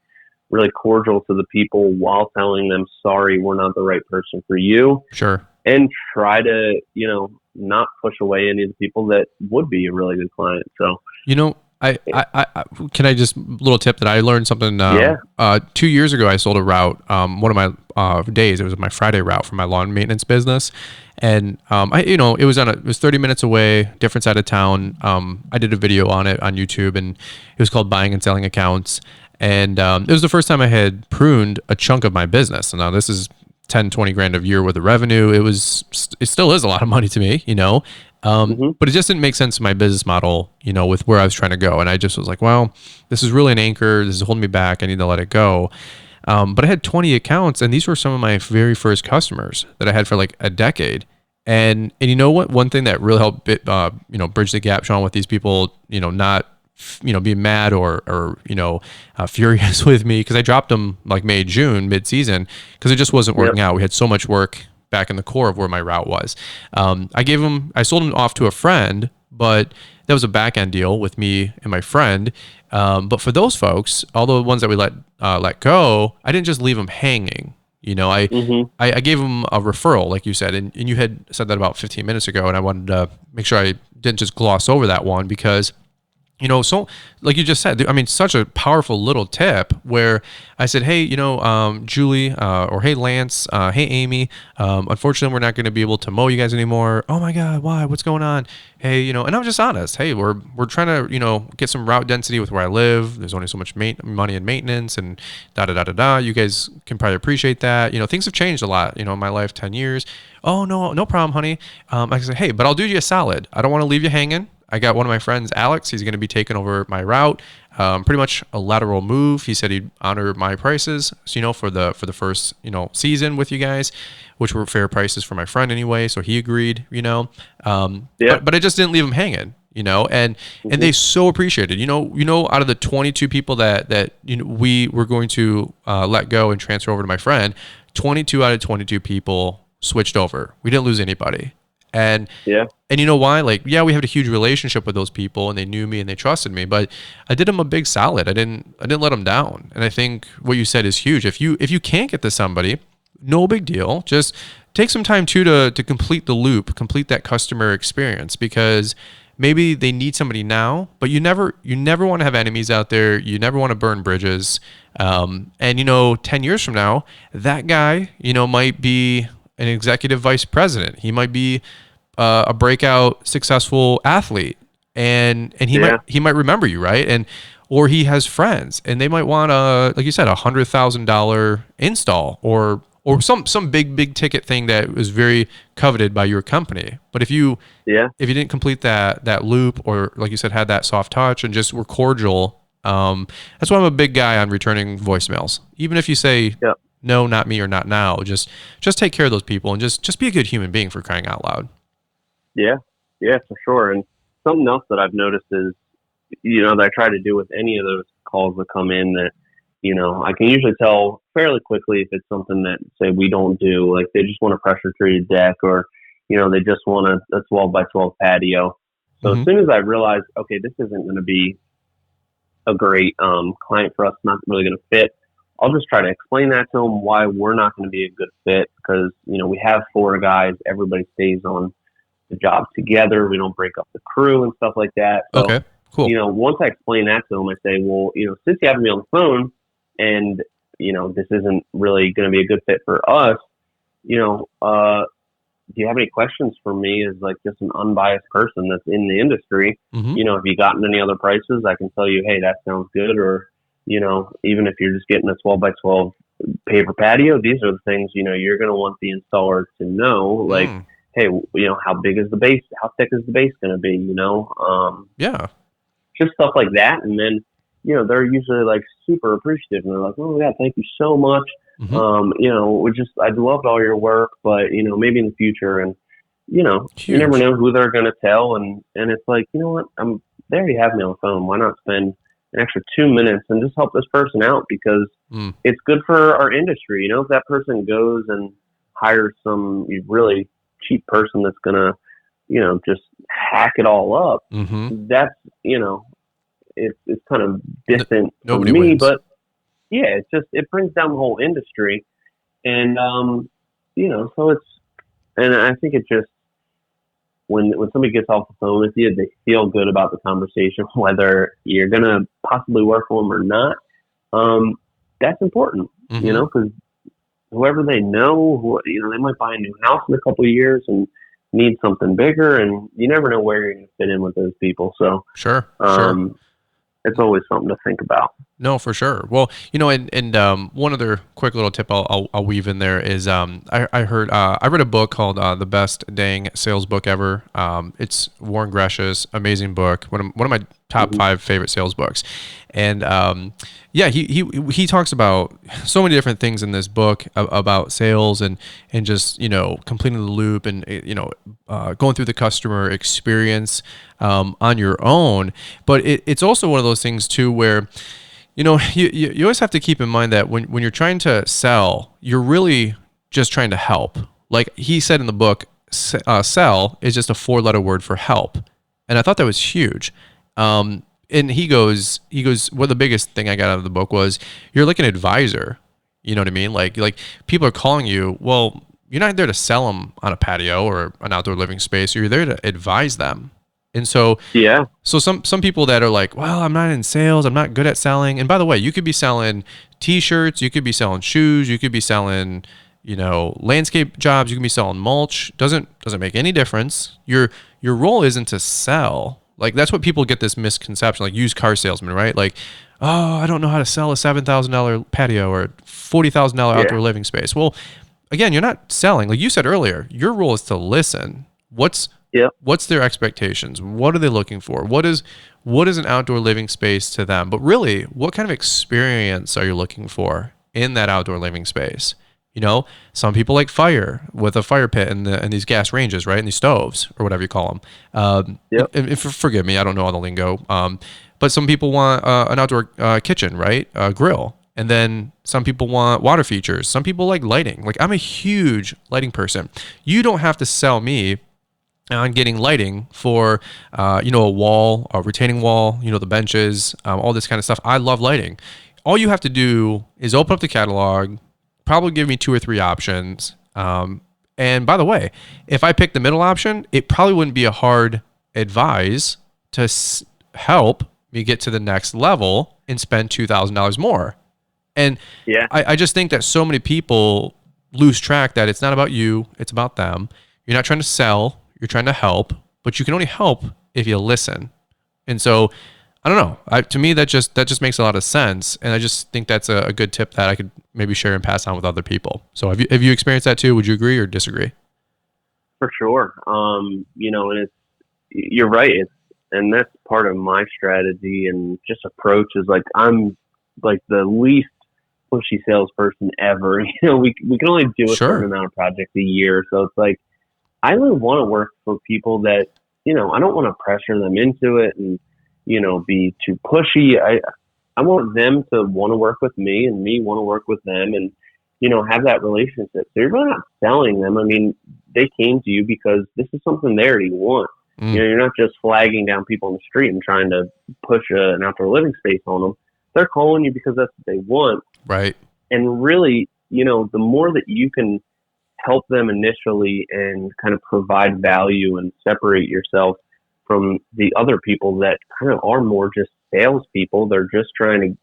really cordial to the people while telling them, sorry, we're not the right person for you. Sure. And try to, not push away any of the people that would be a really good client. So, I can I just little tip that I learned something. 2 years ago, I sold a route. One of my days, it was my Friday route for my lawn maintenance business, and it was 30 minutes away, different side of town. I did a video on it on YouTube, and it was called Buying and Selling Accounts. And it was the first time I had pruned a chunk of my business. And now this is 10, 20 grand a year worth of revenue. It still is a lot of money to me, but it just didn't make sense in my business model, with where I was trying to go. And I just was like, well, this is really an anchor. This is holding me back. I need to let it go. But I had 20 accounts, and these were some of my very first customers that I had for like a decade. And you know what? One thing that really helped, bridge the gap, Sean, with these people, not being mad or furious with me, because I dropped them like May, June, mid-season, because it just wasn't working out. We had so much work back in the core of where my route was. I sold them off to a friend, but that was a back end deal with me and my friend. But for those folks, all the ones that we let go, I didn't just leave them hanging. I gave them a referral, like you said, and you had said that about 15 minutes ago, and I wanted to make sure I didn't just gloss over that one, because so like you just said, I mean, such a powerful little tip where I said, hey, Julie, or hey, Lance, hey, Amy, unfortunately, we're not going to be able to mow you guys anymore. Oh my God, why? What's going on? Hey, and I'm just honest. Hey, we're trying to, get some route density with where I live. There's only so much money in maintenance and da. You guys can probably appreciate that. Things have changed a lot, in my life, 10 years. Oh, no problem, honey. I said, hey, but I'll do you a solid. I don't want to leave you hanging. I got one of my friends, Alex. He's going to be taking over my route. Pretty much a lateral move. He said he'd honor my prices, for the first, season with you guys, which were fair prices for my friend anyway. So he agreed, but I just didn't leave him hanging, and they so appreciated, out of the 22 people that we were going to let go and transfer over to my friend, 22 out of 22 people switched over. We didn't lose anybody. And you know why? Like, we had a huge relationship with those people, and they knew me and they trusted me, but I did them a big solid. I didn't let them down. And I think what you said is huge. If you can't get to somebody, no big deal. Just take some time too to complete the loop, complete that customer experience, because maybe they need somebody now, but you never want to have enemies out there. You never want to burn bridges. And 10 years from now, that guy, might be an executive vice president. He might be a breakout successful athlete, and he might remember you, right? Or he has friends, and they might want like you said, $100,000 install or some big ticket thing that was very coveted by your company. But if you didn't complete that loop, or like you said, had that soft touch and just were cordial, that's why I'm a big guy on returning voicemails. Even if you say no, not me, or not now, just take care of those people and just be a good human being, for crying out loud. Yeah, for sure. And something else that I've noticed is, that I try to do with any of those calls that come in, that, I can usually tell fairly quickly if it's something that, say, we don't do, like they just want a pressure treated deck, or, they just want a 12 by 12 patio. So as soon as I realize, okay, this isn't going to be a great client for us, not really going to fit, I'll just try to explain that to them, why we're not going to be a good fit, because, we have 4 guys, everybody stays on the job together. We don't break up the crew and stuff like that. So, Okay, cool. Once I explain that to them, I say, well, since you have me on the phone and, this isn't really going to be a good fit for us, do you have any questions for me as like just an unbiased person that's in the industry? Mm-hmm. Have you gotten any other prices? I can tell you, hey, that sounds good. Or, even if you're just getting a 12 by 12 paver patio, these are the things, you're going to want the installer to know, like, hey, how big is the base? How thick is the base going to be? Yeah. Just stuff like that. And then, they're usually like super appreciative and they're like, oh yeah, thank you so much. Mm-hmm. I loved all your work, but maybe in the future, and Huge. you never know who they're going to tell. And it's like, you know what, they already have me on the phone. Why not spend an extra 2 minutes and just help this person out? Because it's good for our industry. If that person goes and hires some really cheap person that's going to, just hack it all up, that's, it's kind of distant from me, wins. but yeah, it brings down the whole industry. And, so and I think it just, when somebody gets off the phone with you, they feel good about the conversation, whether you're going to possibly work for them or not. That's important, because whoever they know, they might buy a new house in a couple of years and need something bigger, and you never know where you're going to fit in with those people. So sure. It's always something to think about. No, for sure. Well, and one other quick little tip I'll weave in there is I read a book called The Best Dang Sales Book Ever. It's Warren Gresh's amazing book, one of my top 5 favorite sales books, and he talks about so many different things in this book about sales and just completing the loop and going through the customer experience on your own. But it's also one of those things too where you always have to keep in mind that when you're trying to sell, you're really just trying to help. Like he said in the book, sell is just a 4-letter word for help. And I thought that was huge. And he goes, well, the biggest thing I got out of the book was you're like an advisor. You know what I mean? Like people are calling you. Well, you're not there to sell them on a patio or an outdoor living space. You're there to advise them. And so, so some people that are like, well, I'm not in sales, I'm not good at selling. And by the way, you could be selling t-shirts, you could be selling shoes, you could be selling, landscape jobs, you can be selling mulch. Doesn't make any difference. Your role isn't to sell. Like that's what people get this misconception, like used car salesman, right? Like, oh, I don't know how to sell a $7,000 patio or $40,000 outdoor living space. Well, again, you're not selling. Like you said earlier, your role is to listen. What's their expectations? What are they looking for? What is an outdoor living space to them? But really, what kind of experience are you looking for in that outdoor living space? Some people like fire with a fire pit and these gas ranges, right? And these stoves or whatever you call them. And forgive me, I don't know all the lingo. But some people want an outdoor kitchen, right? A grill. And then some people want water features. Some people like lighting. Like I'm a huge lighting person. You don't have to sell me on getting lighting for, a wall, a retaining wall, the benches, all this kind of stuff. I love lighting. All you have to do is open up the catalog, probably give me 2 or 3 options. And by the way, if I pick the middle option, it probably wouldn't be a hard advise to help me get to the next level and spend $2,000 more. And I just think that so many people lose track that it's not about you, it's about them. You're not trying to sell. You're trying to help, but you can only help if you listen. And so, I don't know. To me, that just makes a lot of sense, and I just think that's a good tip that I could maybe share and pass on with other people. So, have you experienced that too? Would you agree or disagree? For sure. And you're right. And that's part of my strategy and just approach is like I'm like the least pushy salesperson ever. We can only do a certain amount of projects a year, so it's like. I really want to work for people that, I don't want to pressure them into it and, be too pushy. I want them to want to work with me and me want to work with them and, have that relationship. So you're really not selling them. I mean, they came to you because this is something they already want. You're not just flagging down people in the street and trying to push an outdoor living space on them. They're calling you because that's what they want. Right. And really, the more that you can help them initially and kind of provide value and separate yourself from the other people that kind of are more just salespeople. They're just trying to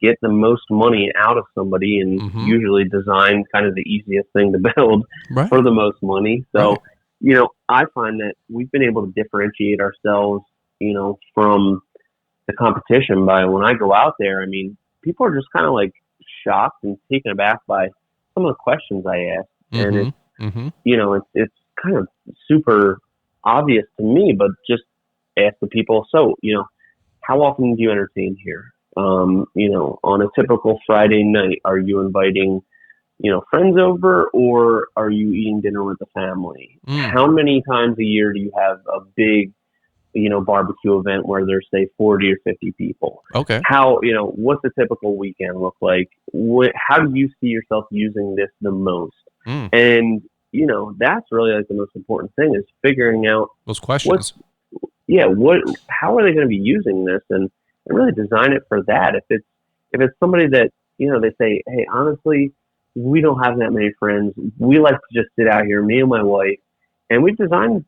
get the most money out of somebody and usually design kind of the easiest thing to build for the most money. So, I find that we've been able to differentiate ourselves, from the competition by when I go out there. I mean, people are just kind of like shocked and taken aback by some of the questions I ask. And it's kind of super obvious to me, but just ask the people. So, how often do you entertain here? On a typical Friday night, are you inviting, friends over, or are you eating dinner with the family? How many times a year do you have a big, barbecue event where there's, say, 40 or 50 people? Okay. How, what's a typical weekend look like? How do you see yourself using this the most? And, that's really like the most important thing, is figuring out those questions. How are they going to be using this, and really design it for that. If it's somebody that, they say, hey, honestly, we don't have that many friends. We like to just sit out here, me and my wife, and we design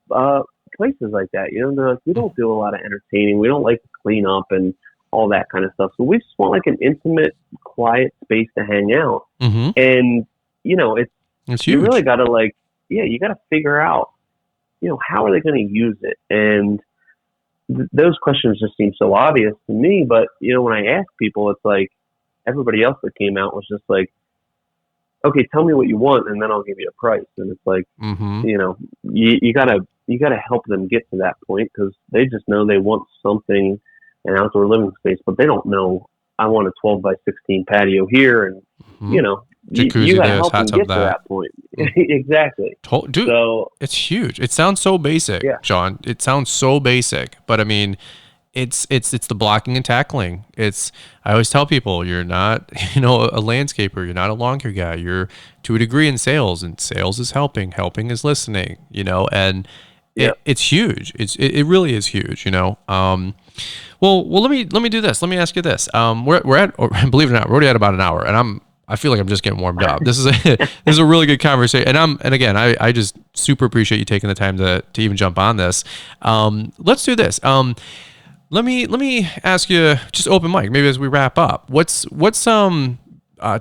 places like that. They're like, we don't do a lot of entertaining. We don't like to clean up and all that kind of stuff. So we just want like an intimate, quiet space to hang out. And, it's huge. You really got to you got to figure out, how are they going to use it? And those questions just seem so obvious to me. But, when I ask people, it's like everybody else that came out was just like, okay, tell me what you want, and then I'll give you a price. And it's like, you gotta help them get to that point, because they just know they want something, an outdoor living space, but they don't know, I want a 12 by 16 patio here. And, Jacuzzi you gotta help them get to that point. Exactly. Dude, so it's huge. It sounds so basic, Sean. It sounds so basic, but I mean, it's the blocking and tackling. I always tell people, you're not, a landscaper. You're not a lawn care guy. You're to a degree in sales, and sales is helping. Helping is listening, and it's huge. It really is huge, Well, let me do this. Let me ask you this. We're at, believe it or not, we're already at about an hour, and I feel like I'm just getting warmed up. This is a really good conversation. And again, I just super appreciate you taking the time to even jump on this. Let's do this. Let me ask you, just open mic, maybe as we wrap up, what's some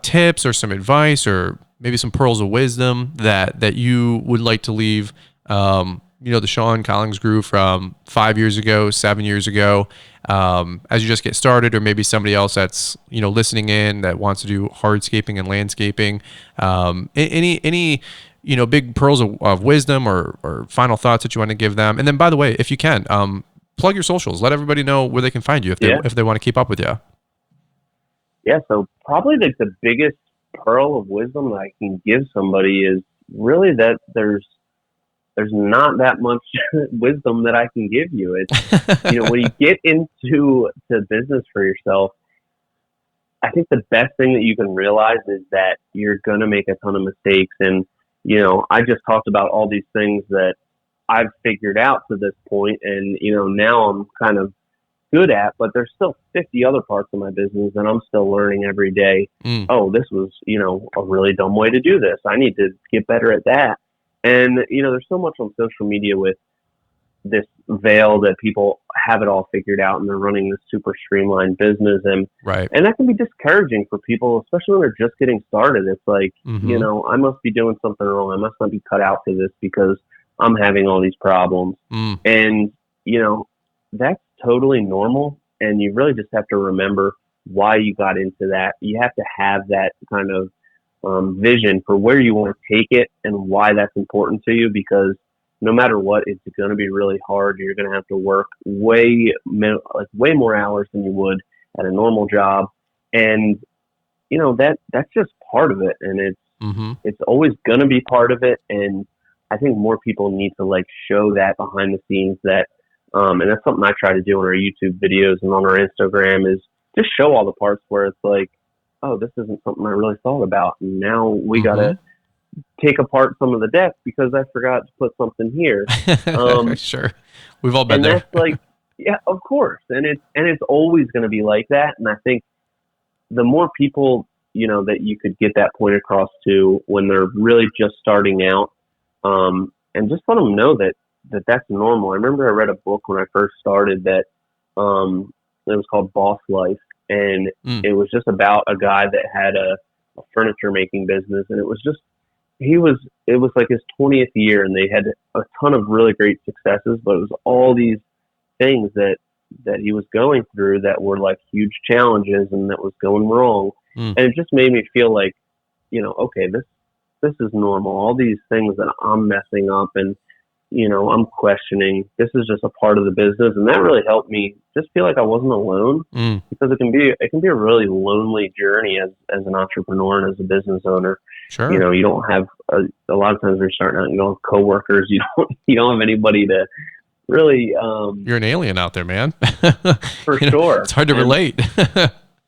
tips or some advice or maybe some pearls of wisdom that you would like to leave, the Sean Collinsgru from 5 years ago, 7 years ago, as you just get started, or maybe somebody else that's, listening in that wants to do hardscaping and landscaping, any big pearls of wisdom or final thoughts that you want to give them? And then, by the way, if you can, plug your socials, let everybody know where they can find you if they want to keep up with you. Yeah. So probably the biggest pearl of wisdom that I can give somebody is really that there's not that much wisdom that I can give you. It's, when you get into business for yourself, I think the best thing that you can realize is that you're going to make a ton of mistakes. And, I just talked about all these things that I've figured out to this point, and, now I'm kind of good at, but there's still 50 other parts of my business, and I'm still learning every day. Oh, this was, a really dumb way to do this. I need to get better at that. And, there's so much on social media with this veil that people have it all figured out and they're running this super streamlined business. And that can be discouraging for people, especially when they're just getting started. It's like, I must be doing something wrong. I must not be cut out for this because I'm having all these problems. And, that's totally normal. And you really just have to remember why you got into that. You have to have that kind of vision for where you want to take it and why that's important to you, because no matter what, it's going to be really hard. You're going to have to work way more hours than you would at a normal job. And, that's just part of it. And it's always going to be part of it. And I think more people need to show that behind the scenes, that, and that's something I try to do on our YouTube videos and on our Instagram, is just show all the parts where it's like, oh, this isn't something I really thought about. And now we got to take apart some of the deck because I forgot to put something here. Sure. We've all been there. That's yeah, of course. And it's always going to be like that. And I think the more people that you could get that point across to when they're really just starting out, and just let them know that that's normal. I remember I read a book when I first started that it was called Boss Life, and it was just about a guy that had a furniture making business, and it was like his 20th year, and they had a ton of really great successes, but it was all these things that he was going through that were like huge challenges and that was going wrong. And it just made me feel like, okay, this is normal. All these things that I'm messing up and, I'm questioning, this is just a part of the business. And that really helped me just feel like I wasn't alone, because it can be a really lonely journey as an entrepreneur and as a business owner. Sure. You don't have a lot of times when you're starting out, you don't have coworkers, you don't have anybody to really, you're an alien out there, man. For sure. It's hard to relate.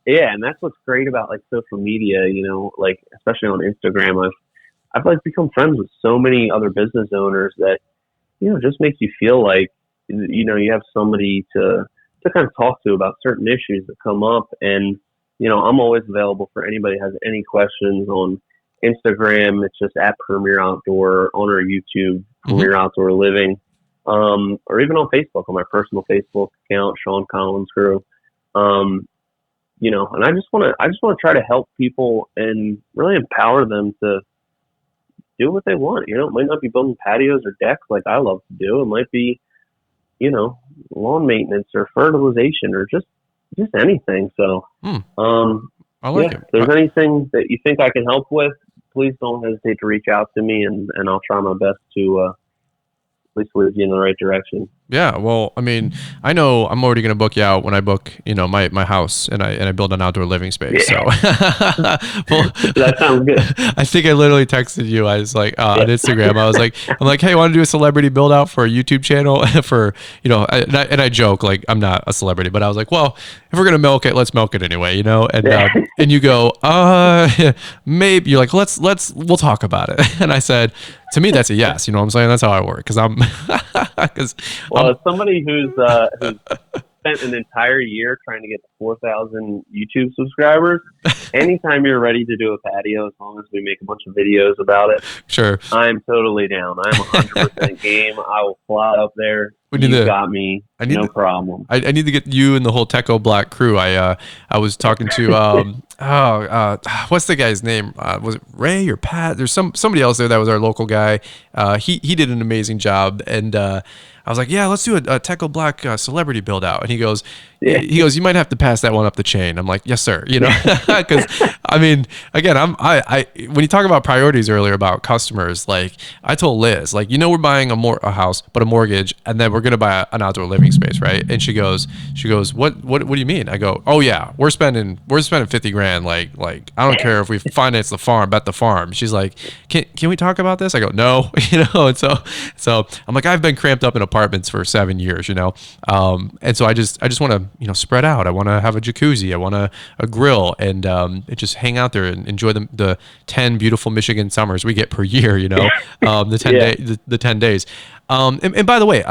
Yeah. And that's what's great about like social media, like especially on Instagram, I've like become friends with so many other business owners that, just makes you feel like, you have somebody to kind of talk to about certain issues that come up. And, I'm always available for anybody who has any questions on Instagram. It's just at Premier Outdoor, on our YouTube, Premier Outdoor Living, or even on Facebook, on my personal Facebook account, Sean Collinsgru. And I just want to try to help people and really empower them to do what they want. It might not be building patios or decks like I love to do. It might be, lawn maintenance or fertilization or just anything. So, I like it. If there's anything that you think I can help with, please don't hesitate to reach out to me, and I'll try my best to at least lead you in the right direction. Yeah, well, I mean, I know I'm already going to book you out when I book, my house and I build an outdoor living space. Yeah. So, well, that sounds good. I think I literally texted you. I was like on Instagram. I'm like, hey, want to do a celebrity build out for a YouTube channel for and I joke like I'm not a celebrity, but I was like, well, if we're gonna milk it, let's milk it anyway, And and you go, maybe you're like, we'll talk about it. And I said, to me, that's a yes. You know what I'm saying? That's how I work Well, as somebody who's spent an entire year trying to get to 4,000 YouTube subscribers, anytime you're ready to do a patio, as long as we make a bunch of videos about it, sure, I'm totally down. I'm 100% game. I will fly up there. Got me. No problem. I need to get you and the whole Techo Black crew. I was talking to what's the guy's name? Was it Ray or Pat? There's somebody else there that was our local guy. He did an amazing job, and I was like, yeah, let's do a Techo Black celebrity build out. And he goes, you might have to pass that one up the chain. I'm like, yes, sir. Because I mean, again, I when you talk about priorities earlier about customers, like I told Liz, like, we're buying a house, but a mortgage, and then we're gonna buy an outdoor living space, right? And she goes, what do you mean? I go, oh yeah, we're spending $50,000. Like I don't care if we finance the farm, bet the farm. She's like, can we talk about this? I go, no, and so I'm like, I've been cramped up in apartments for 7 years, and so I just want to spread out. I want to have a jacuzzi. I want a grill, and just hang out there and enjoy the 10 beautiful Michigan summers we get per year. The 10 days. And by the way,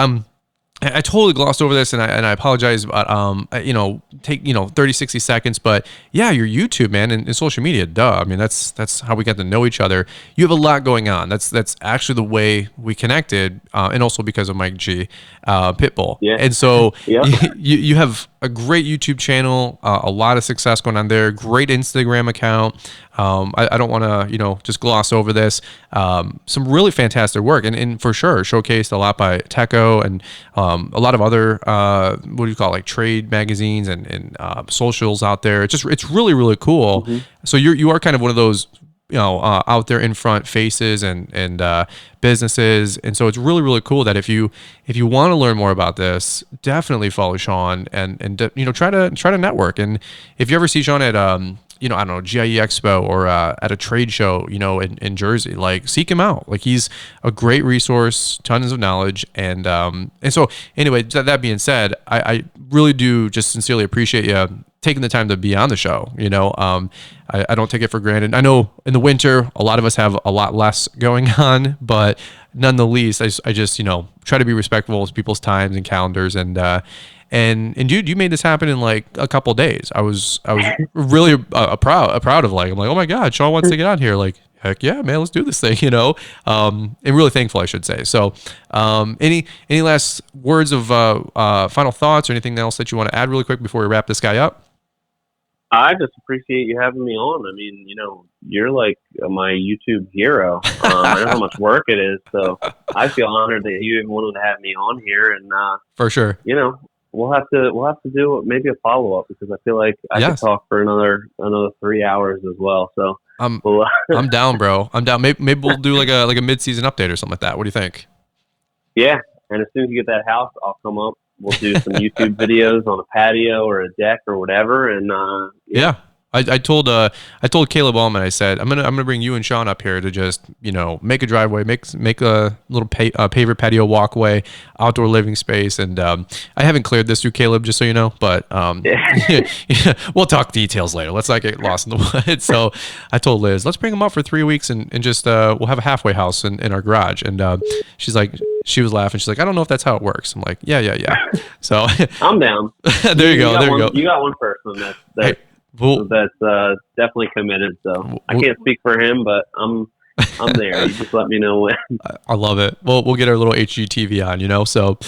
I totally glossed over this, and I apologize about take 30, 60 seconds, but yeah, your YouTube, man, and social media, duh. I mean, that's how we got to know each other. You have a lot going on. That's actually the way we connected, and also because of Mike G, Pitbull. Yeah. And so you have a great YouTube channel, a lot of success going on there, great Instagram account. I don't want to, just gloss over this. Some really fantastic work, and for sure showcased a lot by Techo and a lot of other what do you call it, like trade magazines and socials out there. It's really, really cool. Mm-hmm. So you are kind of one of those out there in front faces and businesses, and so it's really, really cool that if you want to learn more about this, definitely follow Sean and try to network. And if you ever see Sean at I don't know, GIE Expo or at a trade show, in Jersey, like seek him out. Like he's a great resource, tons of knowledge. And so anyway, that being said, I really do just sincerely appreciate you taking the time to be on the show. I don't take it for granted. I know in the winter, a lot of us have a lot less going on, but none the least, I just, try to be respectful of people's times and calendars. And And dude, you made this happen in like a couple of days. I was really proud of like, I'm like, oh my God, Sean wants to get on here. Like, heck yeah, man, let's do this thing, and really thankful, I should say. So, any last words of final thoughts or anything else that you want to add really quick before we wrap this guy up? I just appreciate you having me on. I mean, you're like my YouTube hero. I know how much work it is, so I feel honored that you even wanted to have me on here. And for sure, we'll have to do maybe a follow up, because I feel like I could talk for another 3 hours as well. So I'm down, bro. I'm down. Maybe we'll do like a mid-season update or something like that. What do you think? Yeah, and as soon as you get that house, I'll come up. We'll do some YouTube videos on a patio or a deck or whatever, and yeah. I told Caleb Allman, I said, I'm gonna bring you and Sean up here to just make a driveway, make a little paver patio walkway, outdoor living space, and I haven't cleared this through Caleb, just so you know, but we'll talk details later. Let's not get lost in the woods. So I told Liz, let's bring him up for 3 weeks and just we'll have a halfway house in our garage, and she was laughing. She's like, I don't know if that's how it works. I'm like, yeah. So I'm down. There you go. You got one person that's definitely committed. So I can't speak for him, but I'm there. You just let me know when. I love it. We'll get our little HGTV on, so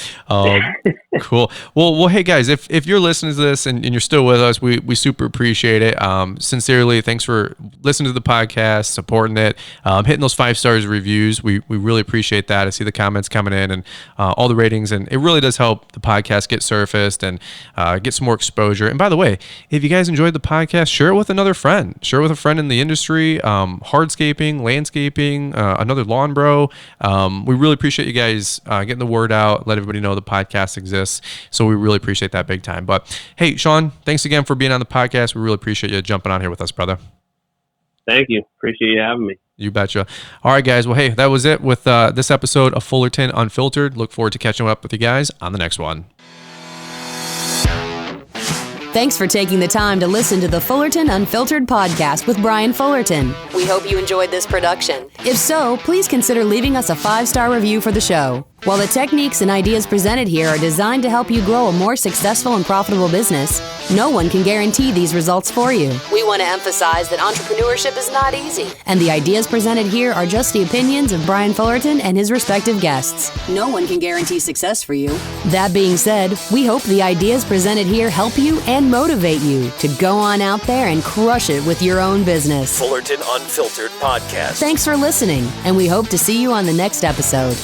cool. Well, hey guys, if you're listening to this and you're still with us, we super appreciate it. Sincerely, thanks for listening to the podcast, supporting it, hitting those 5 stars reviews. We really appreciate that. I see the comments coming in and all the ratings, and it really does help the podcast get surfaced and get some more exposure. And by the way, if you guys enjoyed the podcast, share it with another friend. Share it with a friend in the industry, hardscaping, landscaping, another lawn bro. We really appreciate you guys getting the word out, let everybody know the podcast exists. So we really appreciate that big time. But hey, Sean, thanks again for being on the podcast. We really appreciate you jumping on here with us, brother. Thank you. Appreciate you having me. You betcha. All right, guys. Well, hey, that was it with this episode of Fullerton Unfiltered. Look forward to catching up with you guys on the next one. Thanks for taking the time to listen to the Fullerton Unfiltered podcast with Brian Fullerton. We hope you enjoyed this production. If so, please consider leaving us a 5-star review for the show. While the techniques and ideas presented here are designed to help you grow a more successful and profitable business, no one can guarantee these results for you. We want to emphasize that entrepreneurship is not easy, and the ideas presented here are just the opinions of Brian Fullerton and his respective guests. No one can guarantee success for you. That being said, we hope the ideas presented here help you and motivate you to go on out there and crush it with your own business. Fullerton Unfiltered Podcast. Thanks for listening, and we hope to see you on the next episode.